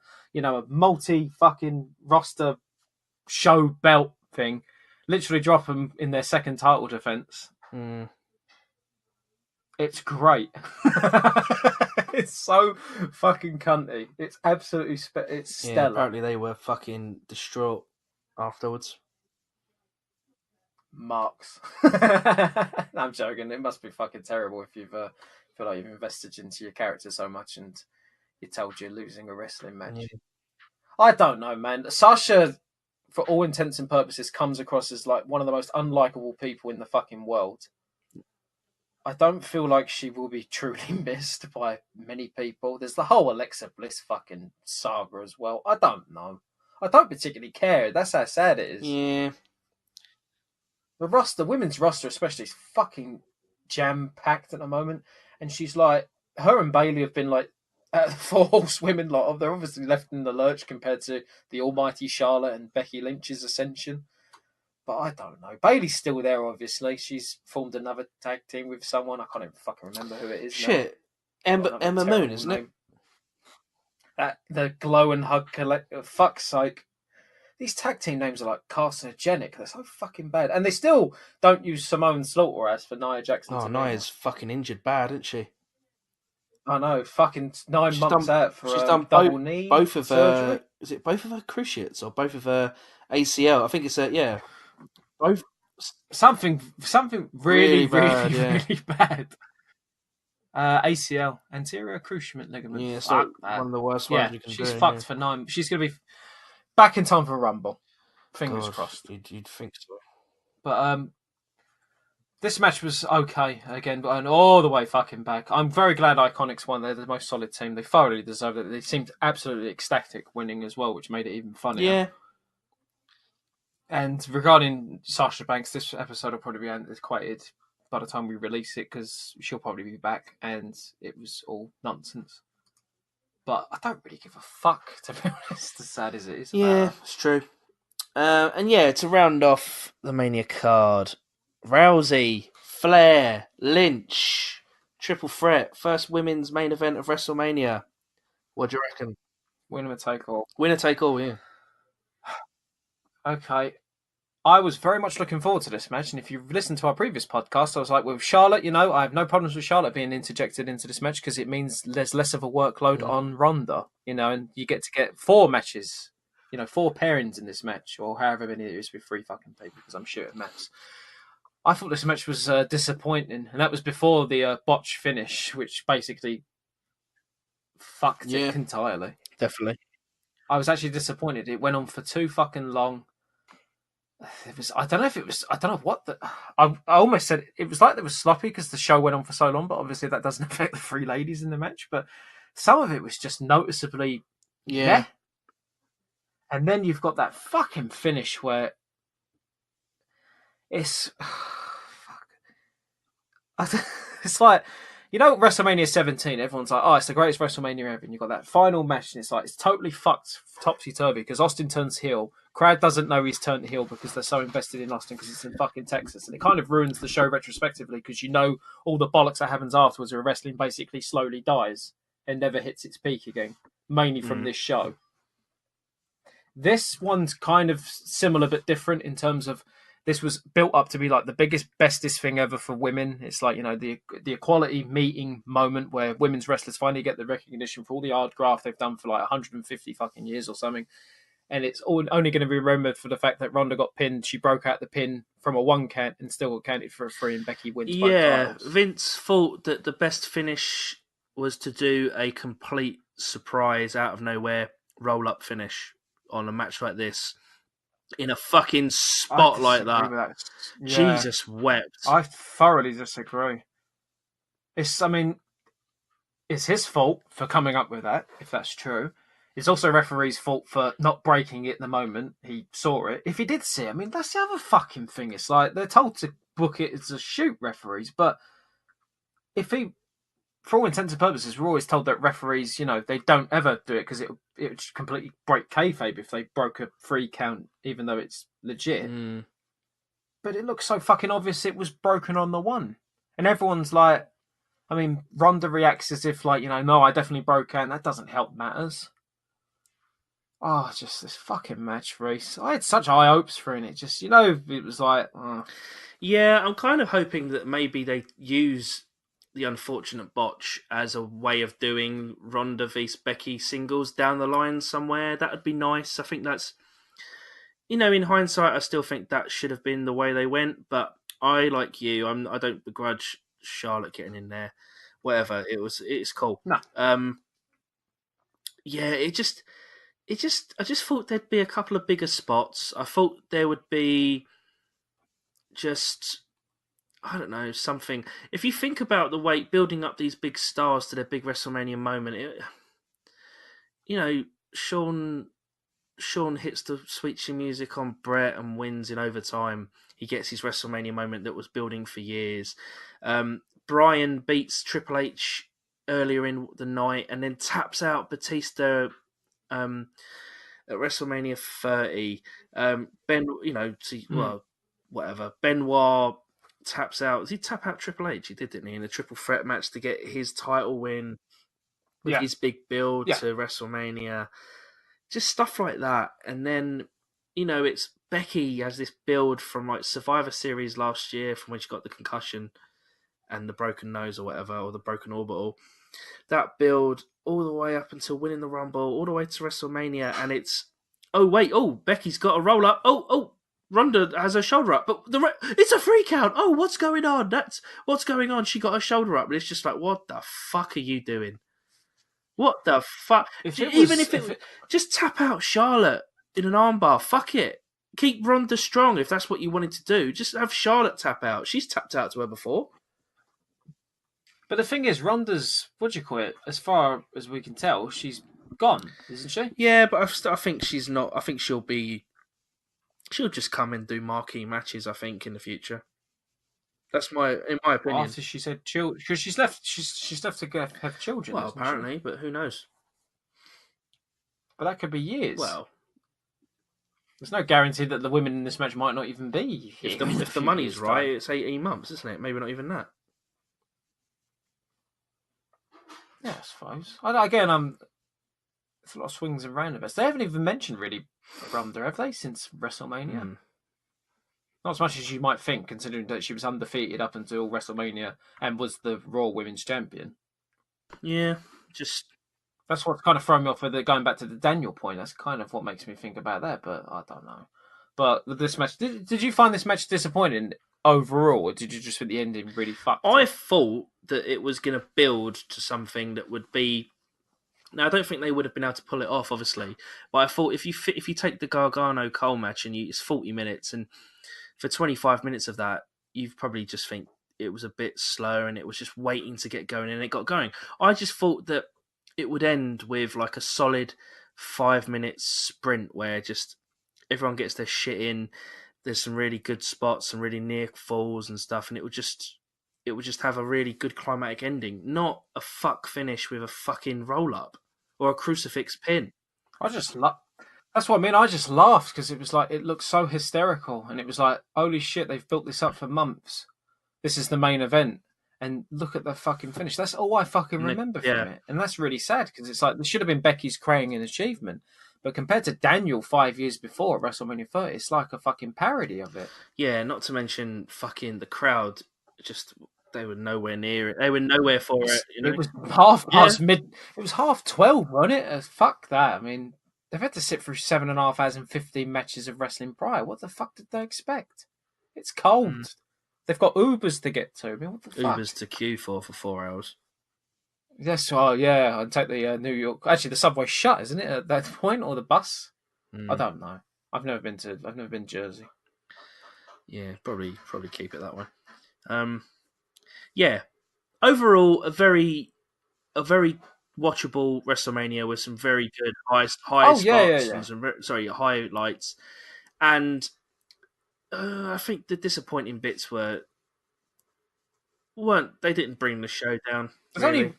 multi fucking roster show belt thing. Literally drop them in their second title defense. It's great. It's so fucking cunty. It's absolutely it's stellar. Yeah, apparently they were fucking distraught afterwards. Marks. I'm joking. It must be fucking terrible if you've feel like you've invested into your character so much and you're told you're losing a wrestling match. Yeah. I don't know, man. Sasha, for all intents and purposes, comes across as like one of the most unlikable people in the fucking world. I don't feel like she will be truly missed by many people. There's the whole Alexa Bliss fucking saga as well. I don't know. I don't particularly care. That's how sad it is. Yeah. The women's roster especially is fucking jam packed at the moment, and she's like, her and Bailey have been like the four horsewomen lot. They're obviously left in the lurch compared to the almighty Charlotte and Becky Lynch's ascension. But I don't know. Bailey's still there, obviously. She's formed another tag team with someone. I can't even fucking remember who it is. Shit. Now. Emma Moon, isn't it? The Glow and Hug Collective. Fuck's sake. These tag team names are like carcinogenic. They're so fucking bad. And they still don't use Simone Slaughter for Nia Jackson. Oh, Nia's fucking injured bad, isn't she? I know. Fucking 9 months out for she's done double knee both of surgery. her. Is it both of her cruciates or both of her ACL? I think it's both. Something really bad, really bad. ACL, anterior cruciate ligament. Yeah, it's like one of the worst ones you can do. She's fucked for 9. She's going to be back in time for Rumble. Fingers crossed. You'd think so. But this match was okay again, but all the way fucking back. I'm very glad Iconics won. They're the most solid team. They thoroughly deserved it. They seemed absolutely ecstatic winning as well, which made it even funnier. Yeah. And regarding Sasha Banks, this episode will probably be antiquated by the time we release it because she'll probably be back, and it was all nonsense. But I don't really give a fuck, to be honest, as sad as it is. Yeah, it's true. And yeah, to round off the Mania card, Rousey, Flair, Lynch, triple threat, first women's main event of WrestleMania. What do you reckon? Winner take all. Winner take all, yeah. Okay. I was very much looking forward to this match, and if you've listened to our previous podcast, I was like, with Charlotte, I have no problems with Charlotte being interjected into this match because it means there's less of a workload on Ronda, and you get 4 matches, 4 pairings in this match, or however many it is with 3 fucking people, because I'm shit at maths. I thought this match was disappointing, and that was before the botch finish, which basically fucked it entirely. Definitely. I was actually disappointed. It went on for too fucking long. I don't know what I almost said it was like it was sloppy because the show went on for so long, but obviously that doesn't affect the 3 ladies in the match. But some of it was just noticeably meh. And then you've got that fucking finish where it's it's like, WrestleMania 17, everyone's like, oh, it's the greatest WrestleMania ever. And you've got that final match, and it's like, it's totally fucked topsy-turvy because Austin turns heel. Crowd doesn't know he's turned heel because they're so invested in Austin because it's in fucking Texas. And it kind of ruins the show retrospectively because all the bollocks that happens afterwards where wrestling basically slowly dies and never hits its peak again, mainly from this show. This one's kind of similar but different in terms of this was built up to be like the biggest, bestest thing ever for women. It's like, the equality meeting moment where women's wrestlers finally get the recognition for all the hard graft they've done for like 150 fucking years or something. And it's only going to be remembered for the fact that Ronda got pinned. She broke out the pin from a 1 count and still got counted for a 3, and Becky wins both titles. Vince thought that the best finish was to do a complete surprise, out of nowhere, roll-up finish on a match like this. In a fucking spot like that. Yeah. Jesus wept. I thoroughly disagree. It's his fault for coming up with that, if that's true. It's also referee's fault for not breaking it the moment he saw it. If he did see it, that's the other fucking thing. It's like, they're told to book it as a shoot, referees, but if he, for all intents and purposes, we're always told that referees, they don't ever do it because it would completely break kayfabe if they broke a 3 count, even though it's legit. But it looks so fucking obvious it was broken on the 1. And everyone's like, Ronda reacts as if like, no, I definitely broke out, and that doesn't help matters. Oh, just this fucking match, Reese. I had such high hopes for it. Just, it was like... Yeah, I'm kind of hoping that maybe they use the unfortunate botch as a way of doing Ronda vs Becky singles down the line somewhere. That would be nice. I think that's... in hindsight, I still think that should have been the way they went. But I, like you, I don't begrudge Charlotte getting in there. Whatever. It's cool. No. Yeah, I just thought there'd be a couple of bigger spots. I thought there would be just I don't know, something. If you think about the way building up these big stars to their big WrestleMania moment, you know, Sean hits the sweet chin music on Brett and wins in overtime. He gets his WrestleMania moment that was building for years. Bryan beats Triple H earlier in the night and then taps out Batista at WrestleMania 30. Ben, whatever. Benoit taps out. Did he tap out Triple H? He did, didn't he? In a triple threat match to get his title win with his big build to WrestleMania. Just stuff like that. And then, it's Becky has this build from like Survivor Series last year from when she got the concussion and the broken nose or whatever, or the broken orbital. That build all the way up until winning the Rumble, all the way to WrestleMania, and it's Becky's got a roll up. Ronda has her shoulder up, but it's a freak out. Oh, what's going on? That's what's going on. She got her shoulder up, but it's just like, what the fuck are you doing? What the fuck? Just tap out Charlotte in an armbar. Fuck it. Keep Ronda strong if that's what you wanted to do. Just have Charlotte tap out. She's tapped out to her before. But the thing is, Ronda's, as far as we can tell, she's gone, isn't she? Yeah, but I think she's not. I think she'll just come and do marquee matches, I think, in the future. That's in my opinion. After she said children, because she's left to have children. Well, apparently, but who knows? But that could be years. Well, there's no guarantee that the women in this match might not even be here. If the money's right, it's 18 months, isn't it? Maybe not even that. Yeah, I suppose. Again, it's a lot of swings and roundabouts. They haven't even mentioned really Ronda, have they, since WrestleMania? Not as much as you might think, considering that she was undefeated up until WrestleMania and was the Raw Women's Champion. Yeah, that's what's kind of thrown me off with going back to the Daniel point. That's kind of what makes me think about that, but I don't know. But this match, did you find this match disappointing overall, or did you just think the ending really fucked? I thought that it was going to build to something that would be. Now, I don't think they would have been able to pull it off, obviously. But I thought if you take the Gargano Cole match and it's 40 minutes, and for 25 minutes of that, you've probably just think it was a bit slow and it was just waiting to get going, and it got going. I just thought that it would end with like a solid 5-minute sprint where just everyone gets their shit in. There's some really good spots, some really near falls and stuff, and it would just have a really good climatic ending, not a fuck finish with a fucking roll up or a crucifix pin. That's what I mean. I just laughed because it was like, it looked so hysterical, and it was like, holy shit, they've built this up for months. This is the main event, and look at the fucking finish. That's all I fucking remember from it, and that's really sad because it's like this should have been Becky's crowning achievement. But compared to Daniel 5 years before at WrestleMania 30, it's like a fucking parody of it. Yeah, not to mention fucking the crowd. Just they were nowhere near it. They were nowhere for it. It was half past mid. It was 12:30, wasn't it? Fuck that. I mean, they've had to sit through 7.5 hours and 15 matches of wrestling prior. What the fuck did they expect? It's cold. They've got Ubers to get to. I mean, what the fuck? Ubers to queue for 4 hours. Yes, yeah, I'd take the New York. Actually, the subway's shut, isn't it, at that point, or the bus? I don't know. I've never been Jersey. Yeah, probably keep it that way. Yeah. Overall, a very watchable WrestleMania with some very good high spots and some highlights. And I think the disappointing bits they didn't bring the show down. Really.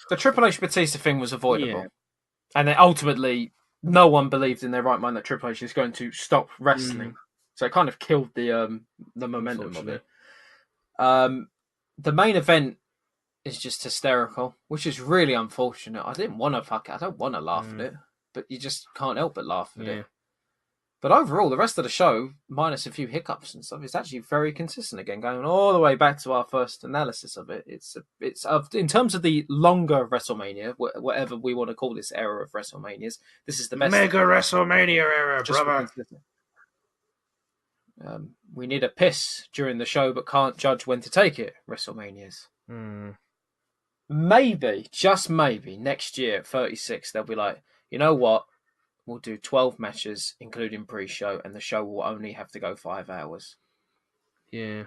The Triple H Batista thing was avoidable. And then ultimately, no one believed in their right mind that Triple H is going to stop wrestling. So it kind of killed the momentum of it. The main event is just hysterical, which is really unfortunate. I don't want to laugh at it, but you just can't help but laugh at it. But overall, the rest of the show, minus a few hiccups and stuff, is actually very consistent again, going all the way back to our first analysis of it. It's in terms of the longer WrestleMania, whatever we want to call this era of WrestleManias, this is the best. Mega WrestleMania era, brother. We need a piss during the show, but can't judge when to take it. WrestleManias. Maybe, just maybe, next year at 36, they'll be like, you know what? We'll do 12 matches, including pre-show, and the show will only have to go 5 hours. Yeah.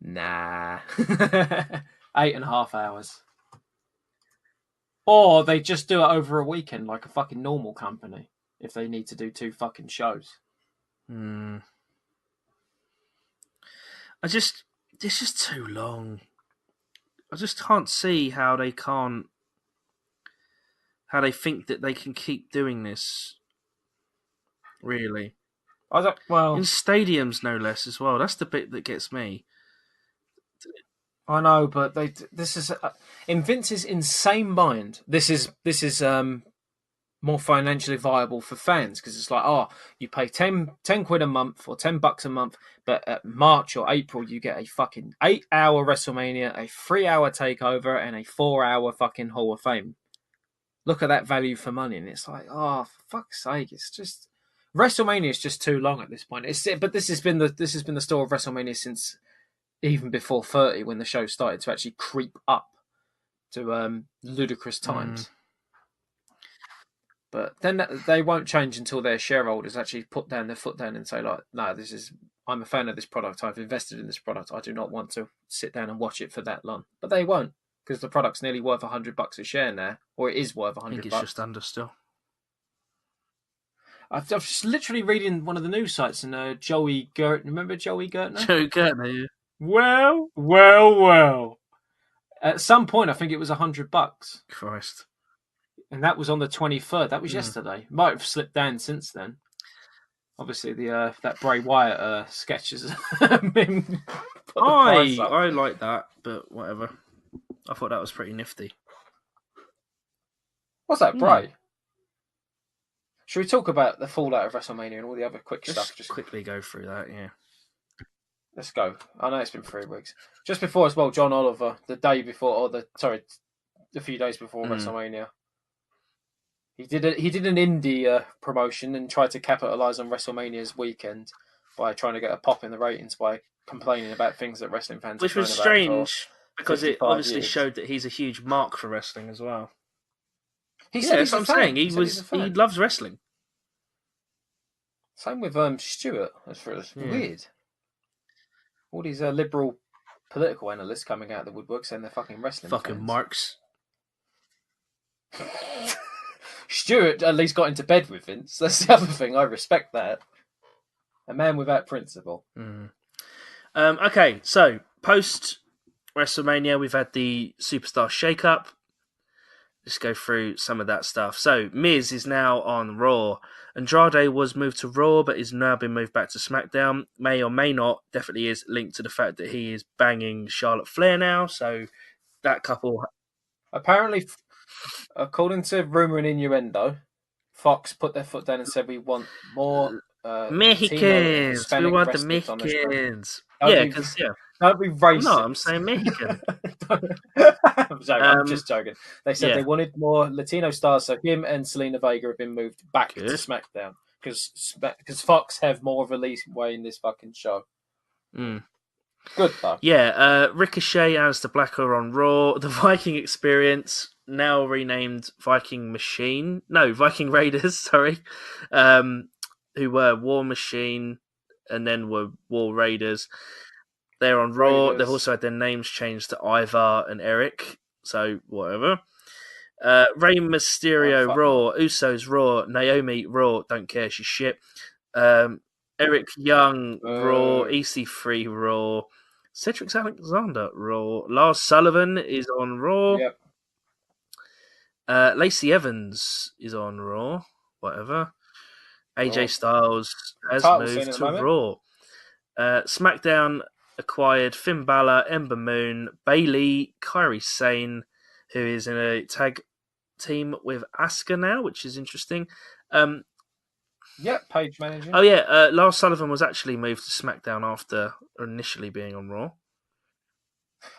Nah. 8.5 hours. Or they just do it over a weekend like a fucking normal company if they need to do 2 fucking shows. It's just too long. I just can't see how they think that they can keep doing this. Really. I don't. In Well, stadiums, no less, as well. That's the bit that gets me. I know, but this is in Vince's insane mind. This is more financially viable for fans because it's like, oh, you pay 10 quid a month or $10 a month, but at March or April you get a fucking 8-hour WrestleMania, a 3-hour takeover, and a 4-hour fucking Hall of Fame. Look at that value for money, and it's like, oh, for fuck's sake, it's just WrestleMania is just too long at this point. But this has been the story of WrestleMania since even before 30, when the show started to actually creep up to ludicrous times. But then they won't change until their shareholders actually put down their foot down and say, like, no, I'm a fan of this product. I've invested in this product. I do not want to sit down and watch it for that long. But they won't, because the product's nearly worth $100 a share now, or it is worth $100. I think it's just under still. I'm just literally reading one of the news sites, and Joey Gertner. Remember Joey Gertner? Joey Gertner, yeah. Well. At some point, I think it was $100. Christ. And that was on the 23rd. That was yesterday. Might have slipped down since then. Obviously, that Bray Wyatt sketch has been put the price up. I like that, but whatever. I thought that was pretty nifty. What's that, Bray? Should we talk about the fallout of WrestleMania and all the other quick stuff? Just quickly go through that, yeah. Let's go. I know it's been 3 weeks. Just before as well, John Oliver, a few days before WrestleMania, he did an indie promotion and tried to capitalize on WrestleMania's weekend by trying to get a pop in the ratings by complaining about things that wrestling fans, which was strange because it obviously showed that he's a huge mark for wrestling as well. He said he's a fan. He loves wrestling. Same with Stewart. That's weird. All these liberal political analysts coming out of the woodwork saying they're fucking wrestling fucking fans. marks. Stewart at least got into bed with Vince. That's the other thing. I respect that. A man without principle. Okay, so post WrestleMania, we've had the Superstar Shake-Up. Let's go through some of that stuff. So Miz is now on Raw. Andrade was moved to Raw, but is now been moved back to SmackDown. May or may not, definitely is linked to the fact that he is banging Charlotte Flair now. So that couple... Apparently, according to rumour and innuendo, Fox put their foot down and said, we want more... Mexicans! We want the Mexicans! Yeah, because, don't be racist. No, I'm saying Mexican. I'm just joking. They said they wanted more Latino stars, so him and Selena Vega have been moved back to SmackDown because Fox have more of a leeway in this fucking show. Good though. Yeah, Ricochet as the Blacker on Raw. The Viking Experience, now renamed Viking Raiders. Sorry, who were War Machine and then were War Raiders. They're on Raw. They've also had their names changed to Ivar and Eric. So, whatever. Rey Mysterio, Raw. Usos, Raw. Naomi, Raw. Don't care. She's shit. Eric Young, Raw. EC3, Raw. Cedric Alexander, Raw. Lars Sullivan is on Raw. Yep. Lacey Evans is on Raw. Whatever. AJ Styles has moved to Raw. SmackDown acquired Finn Balor, Ember Moon, Bayley, Kairi Sane, who is in a tag team with Asuka now, which is interesting. Page manager. Oh yeah, Lars Sullivan was actually moved to SmackDown after initially being on Raw.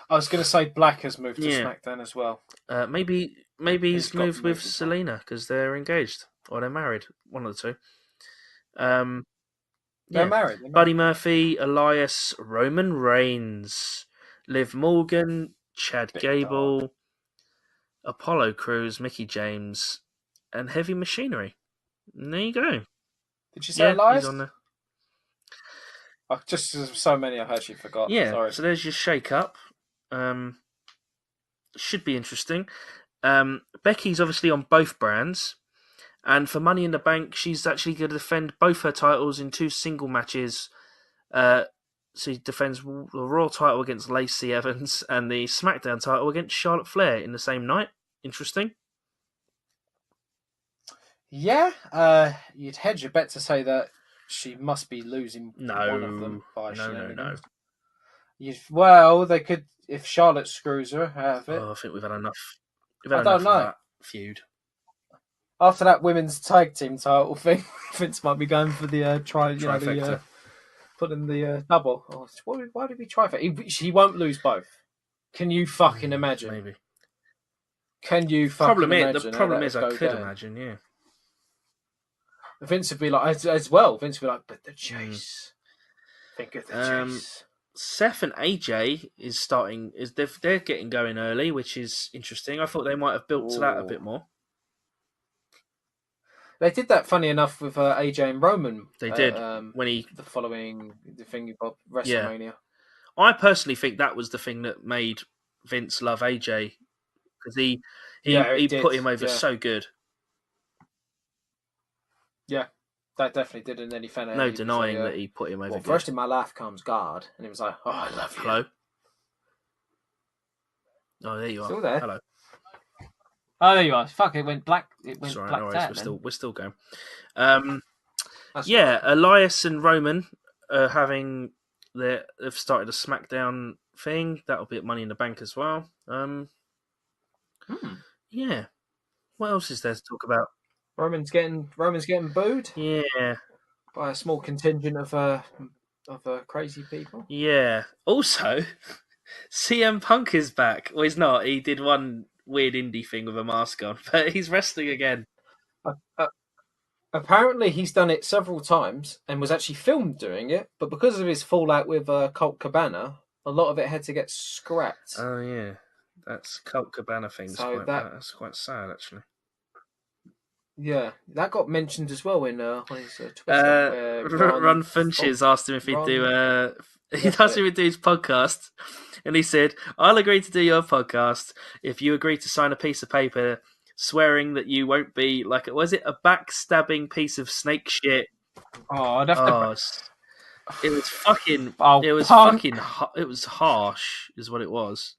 I was going to say Black has moved to SmackDown as well. Maybe he's moved with Selena because they're engaged or they're married, one of the two. They're married. Buddy Murphy, Elias, Roman Reigns, Liv Morgan, Chad Gable, Apollo Crews, Mickey James, and Heavy Machinery. And there you go. Did she say Elias? He's on there. Just so many, I actually forgot. Yeah, Sorry. so there's your shake-up. Should be interesting. Becky's obviously on both brands. And for Money in the Bank, she's actually going to defend both her titles in 2 single matches. She defends the Raw title against Lacey Evans and the SmackDown title against Charlotte Flair in the same night. Interesting. Yeah, you'd hedge your bet to say that she must be losing one of them by shenanigans. Well, they could, if Charlotte screws her, have it. I think we've had enough. I don't know. Of that feud. After that women's tag team title thing, Vince might be going for the trifecta. Put in the double. Oh, why did we try for it? He won't lose both. Can you fucking imagine? Maybe. Can you fucking imagine? The problem is, I could imagine, yeah. Vince would be like, as well. Vince would be like, but the chase. Think of the chase. Seth and AJ is starting. They're getting going early, which is interesting. I thought they might have built to that a bit more. They did that, funny enough, with AJ and Roman. They did when the following the thingy bob WrestleMania. Yeah. I personally think that was the thing that made Vince love AJ because he put him over so good. Yeah, that definitely did, and then he found out. No denying that he put him over. Well, first in my life comes God, and he was like, "Oh, I love you." Hello. Oh, there you are. Still there. Hello. Oh, there you are. Fuck! It went black. It went Sorry, black. No worries. We're still going. Yeah, Elias and Roman have started a SmackDown thing. That'll be at Money in the Bank as well. Yeah. What else is there to talk about? Roman's getting booed. Yeah. By a small contingent of crazy people. Yeah. Also, CM Punk is back. Well, he's not. He did one weird indie thing with a mask on, but he's wrestling again. Apparently, he's done it several times and was actually filmed doing it, but because of his fallout with Colt Cabana, a lot of it had to get scrapped. Oh yeah, that's Colt Cabana thing. So that's quite sad, actually. Yeah, that got mentioned as well in his Twitter. Ron Funches asked him if he'd do asked him to do his podcast, and he said, "I'll agree to do your podcast if you agree to sign a piece of paper swearing that you won't be like, was it a backstabbing piece of snake shit?" Oh, I'd have to. It was fucking. It was harsh, is what it was.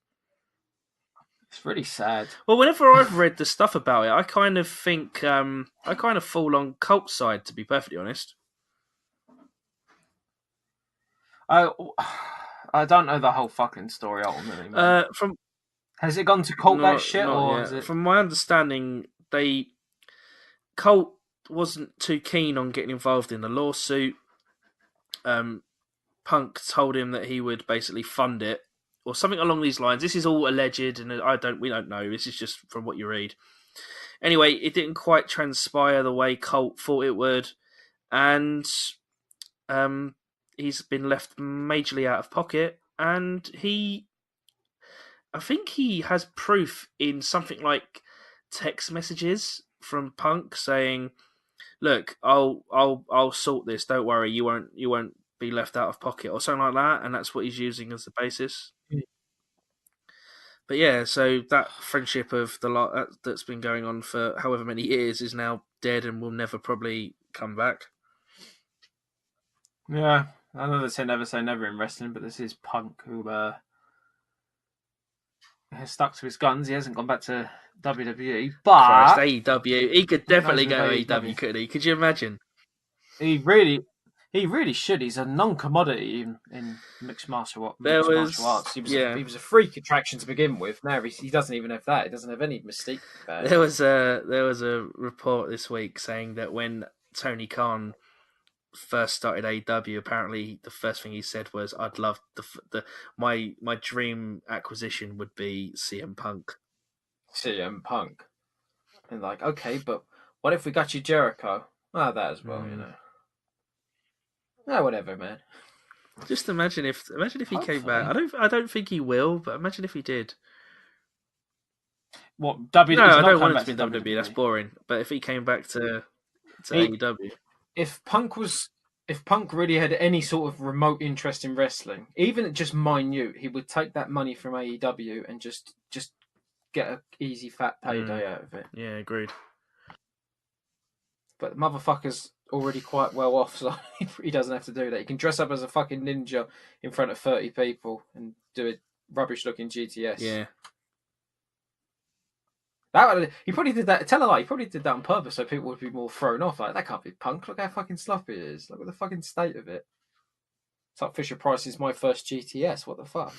It's really sad. Well, whenever I've read the stuff about it, I kind of think I kind of fall on Colt's side, to be perfectly honest. I don't know the whole fucking story ultimately. Man. Has it gone to Colt that shit, or is it? From my understanding, Colt wasn't too keen on getting involved in the lawsuit. Punk told him that he would basically fund it, or something along these lines. This is all alleged, and we don't know. This is just from what you read. Anyway, it didn't quite transpire the way Colt thought it would, and he's been left majorly out of pocket. And I think he has proof in something like text messages from Punk saying, "Look, I'll sort this. Don't worry, you won't be left out of pocket," or something like that. And that's what he's using as the basis. But yeah, so that friendship of the lot that's been going on for however many years is now dead and will never probably come back. Yeah, I know they say never in wrestling, but this is Punk who has stuck to his guns. He hasn't gone back to WWE, but Christ, AEW. He could definitely go to AEW, couldn't he? Could you imagine? He really should. He's a non-commodity in mixed martial arts. He was a freak attraction to begin with. Now he doesn't even have that. He doesn't have any mystique about it. There was a report this week saying that when Tony Khan first started AEW, apparently the first thing he said was, "I'd love my dream acquisition would be CM Punk." CM Punk, and like, okay, but what if we got you Jericho? That as well, you know. Whatever, man. Just imagine if he came back. I don't think he will, but imagine if he did. What WWE? No, I don't want it to be WWE. That's boring. But if he came back to AEW, if Punk really had any sort of remote interest in wrestling, even just minute, he would take that money from AEW and just get an easy fat payday out of it. Yeah, agreed. But the motherfucker's already quite well off, so he doesn't have to do that. He can dress up as a fucking ninja in front of 30 people and do a rubbish looking GTS. Yeah. He probably did that. Tell a lie. He probably did that on purpose so people would be more thrown off. Like, that can't be Punk. Look how fucking sloppy it is. Look at the fucking state of it. It's like Fisher Price is my first GTS. What the fuck?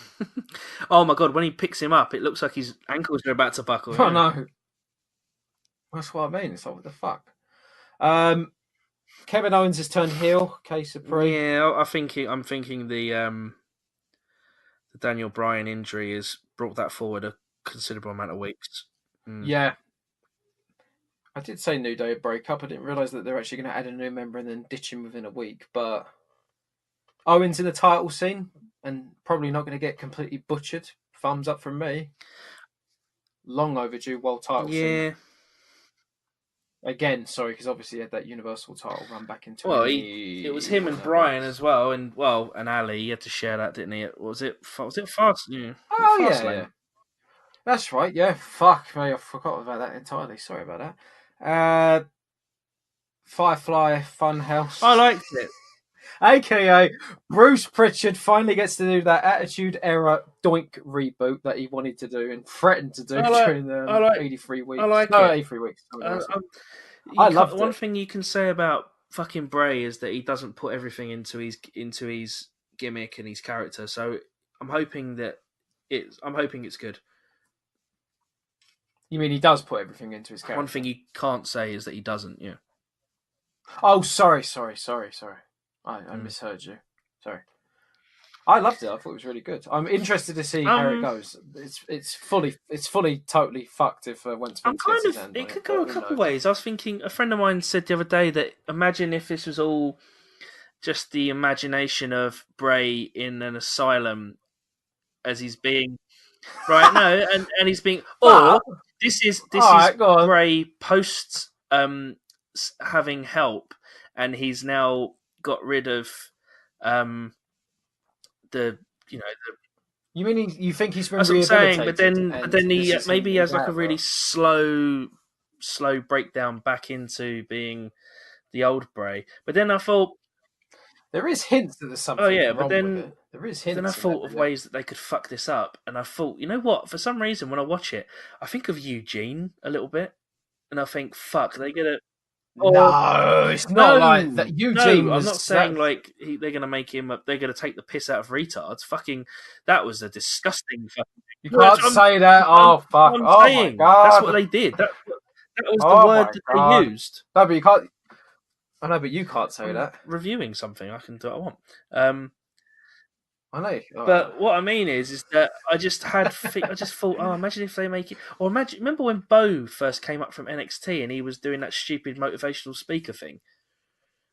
Oh my god! When he picks him up, it looks like his ankles are about to buckle. Oh no. That's what I mean. It's like, what the fuck? Kevin Owens has turned heel. Case of Pre. Yeah, I'm thinking the Daniel Bryan injury has brought that forward a considerable amount of weeks. Yeah. I did say New Day would break up. I didn't realise that they're actually going to add a new member and then ditch him within a week. But Owens in the title scene and probably not going to get completely butchered. Thumbs up from me. Long overdue world title scene. Again, sorry, because obviously he had that Universal title run back into. Well, it was him and Bryan as well, and Ali. He had to share that, didn't he? Was it Fast? Yeah. Oh yeah. That's right. Yeah. Fuck me, I forgot about that entirely. Sorry about that. Firefly Funhouse. I liked it. AKA Bruce Pritchard finally gets to do that Attitude Era Doink reboot that he wanted to do and threatened to do during the 83 weeks. 83 weeks. I loved it. One thing you can say about fucking Bray is that he doesn't put everything into his gimmick and his character. So I'm hoping it's good. You mean he does put everything into his character? One thing you can't say is that he doesn't. Yeah. Oh, sorry. I misheard you. Sorry. I loved it. I thought it was really good. I'm interested to see how it goes. It's fully totally fucked if once Vince gets his hand on it. It could go a couple ways. I was thinking, a friend of mine said the other day that imagine if this was all just the imagination of Bray in an asylum as he's being right. No, and he's being this is Bray post having help, and he's now got rid of You mean you think he's been that's what I'm rehabilitated? saying, but then he maybe has like a really slow breakdown back into being the old Bray. But then I thought there is hints that there's something wrong with it. There is hints. Then I thought of ways that they could fuck this up, and I thought, you know what? For some reason, when I watch it, I think of Eugene a little bit, and I think, fuck, they're gonna. No, it's not like that. Eugene. No, I'm not saying like they're gonna make him. They're gonna take the piss out of retards. Fucking, that was a disgusting. You can't say that. Oh fuck! Oh my god! That's what they did. That was the word that they used. No, but you can't. I know, but you can't say that. Reviewing something, I can do what I want. I know, but what I mean is that I just thought, oh, imagine if they make it, or remember when Bo first came up from NXT and he was doing that stupid motivational speaker thing.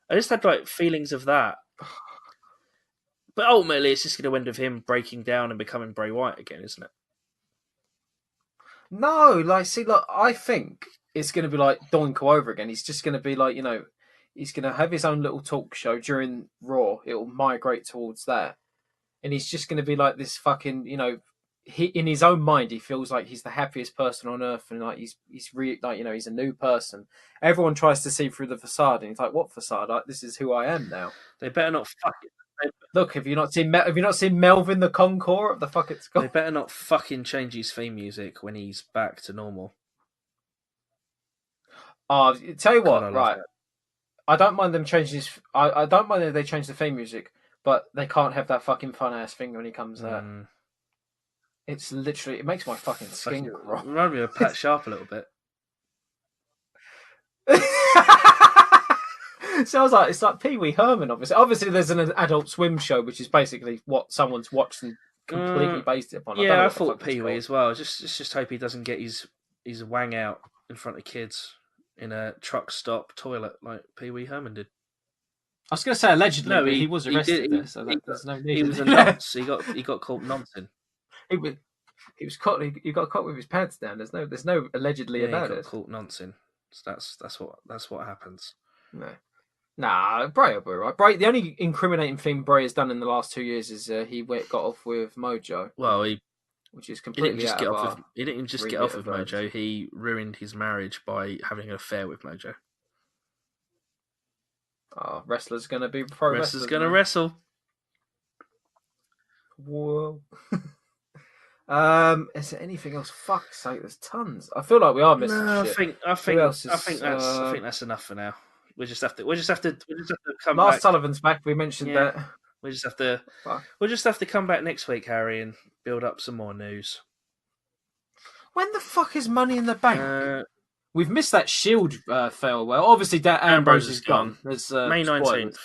I just had like feelings of that, but ultimately it's just going to end with him breaking down and becoming Bray Wyatt again, isn't it? No, I think it's going to be like Doink over again. He's just going to be like, he's going to have his own little talk show during Raw. It'll migrate towards that. And he's just going to be like this fucking, he in his own mind, he feels like he's the happiest person on earth, and like he's he's a new person. Everyone tries to see through the facade, and he's like, "What facade? Like, this is who I am now." They better not fuck it. Look, have you not seen Melvin the Conqueror of the fuck it's called? They better not fucking change his theme music when he's back to normal. Tell you what, right? I don't mind them changing his. I don't mind if they change the theme music. But they can't have that fucking fun ass thing when he comes there. It's literally, it makes my fucking skin crawl. Remind me of Pat Sharp a little bit. So I was like, it's like Pee Wee Herman, obviously. Obviously, there's an Adult Swim show, which is basically what someone's watched and completely based it upon. Yeah, I thought Pee Wee as well. Just hope he doesn't get his wang out in front of kids in a truck stop toilet like Pee Wee Herman did. I was going to say allegedly, but he was arrested. There's no need. He was a nonce. He got caught noncing. He got caught with his pants down. There's no allegedly about it. He got caught noncing. So that's what happens. No. Nah, Bray will be right. Bray. The only incriminating thing Bray has done in the last 2 years is got off with Mojo. Well, which is he didn't completely just out get of off our with. He didn't just get remit off with of Mojo. He ruined his marriage by having an affair with Mojo. Oh, wrestlers gonna be pro Wrestlers wrestlers. gonna wrestle. Whoa. Is there anything else? Fuck's sake, there's tons. I feel like we are missing shit. I think Who that's enough for now. We just have to come Lars back. Sullivan's back. We mentioned that. We just have to. Fuck. We'll just have to come back next week, Harry, and build up some more news. When the fuck is Money in the Bank? We've missed that Shield farewell. Obviously, that Ambrose is gone. There's May 19th.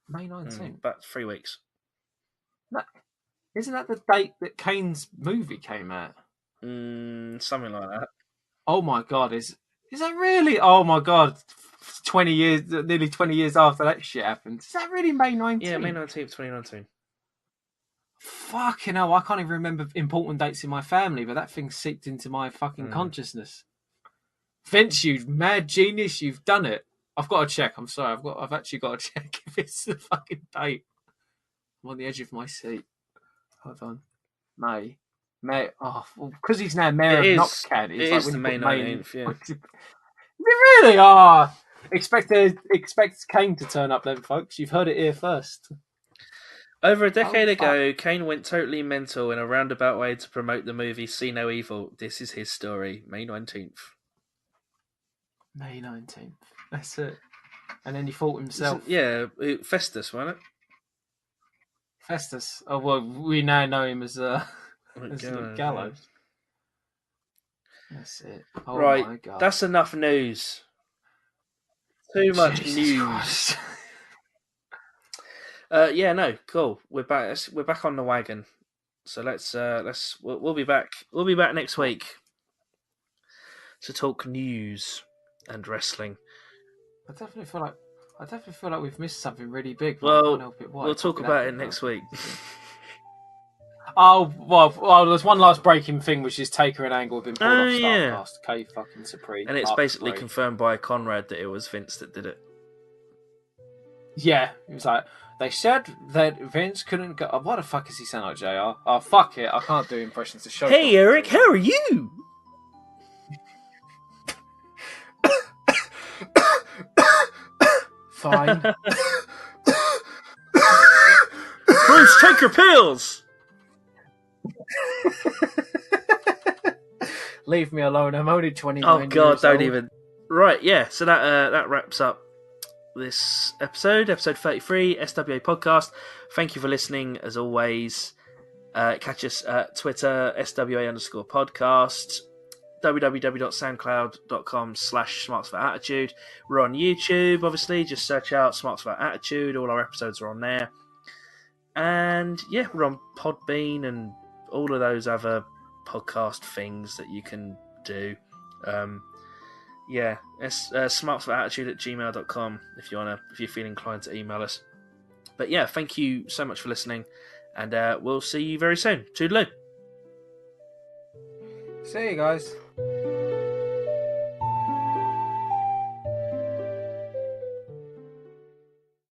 May 19th. About 3 weeks. Isn't that the date that Kane's movie came out? Something like that. Oh my god, is that really? Oh my god, 20 years, nearly 20 years after that shit happened. Is that really May 19th? Yeah, May 19th, 2019. Fucking hell, I can't even remember important dates in my family, but that thing seeped into my fucking consciousness. Vince, you mad genius, you've done it. I've got to check. I'm sorry, I've actually got to check if it's the fucking date. I'm on the edge of my seat. Hold on. May. Oh, because he's now mayor of Knox County. It is the May 19th, yeah. Really? Oh, expect Kane to turn up then, folks. You've heard it here first. Over a decade ago, Kane went totally mental in a roundabout way to promote the movie See No Evil. This is his story. May 19th. May 19th. That's it. And then he fought himself. Festus, wasn't it? Festus. Oh, well, we now know him as Luke Gallows. That's it. Oh, right, my God. That's enough news. Too much news. Cool. We're back. We're back on the wagon. So we'll be back. We'll be back next week to talk news and wrestling. I definitely feel like we've missed something really big. Well, we'll talk about it next week. Oh, well, there's one last breaking thing, which is Taker and Angle have been pulled off StarCast. K fucking Supreme. And it's basically confirmed by Conrad that it was Vince that did it. Yeah, he was like, they said that Vince couldn't go. What the fuck is he saying like, JR? Oh, fuck it. I can't do impressions of show. Hey, Eric, how are you? Fine. Bruce, take your pills! Leave me alone. I'm only 29 Oh, God, years don't old. even. Right, yeah, so that wraps up this episode 33, SWA Podcast. Thank you for listening, as always. Catch us at Twitter, SWA_podcast, www.soundcloud.com/smartsforAttitude. We're on YouTube, obviously. Just search out Smarts for Attitude. All our episodes are on there. And, yeah, we're on Podbean and all of those other podcast things that you can do. smartsforattitude@gmail.com if you feel inclined to email us. But yeah, thank you so much for listening, and we'll see you very soon. Toodaloo. See you guys.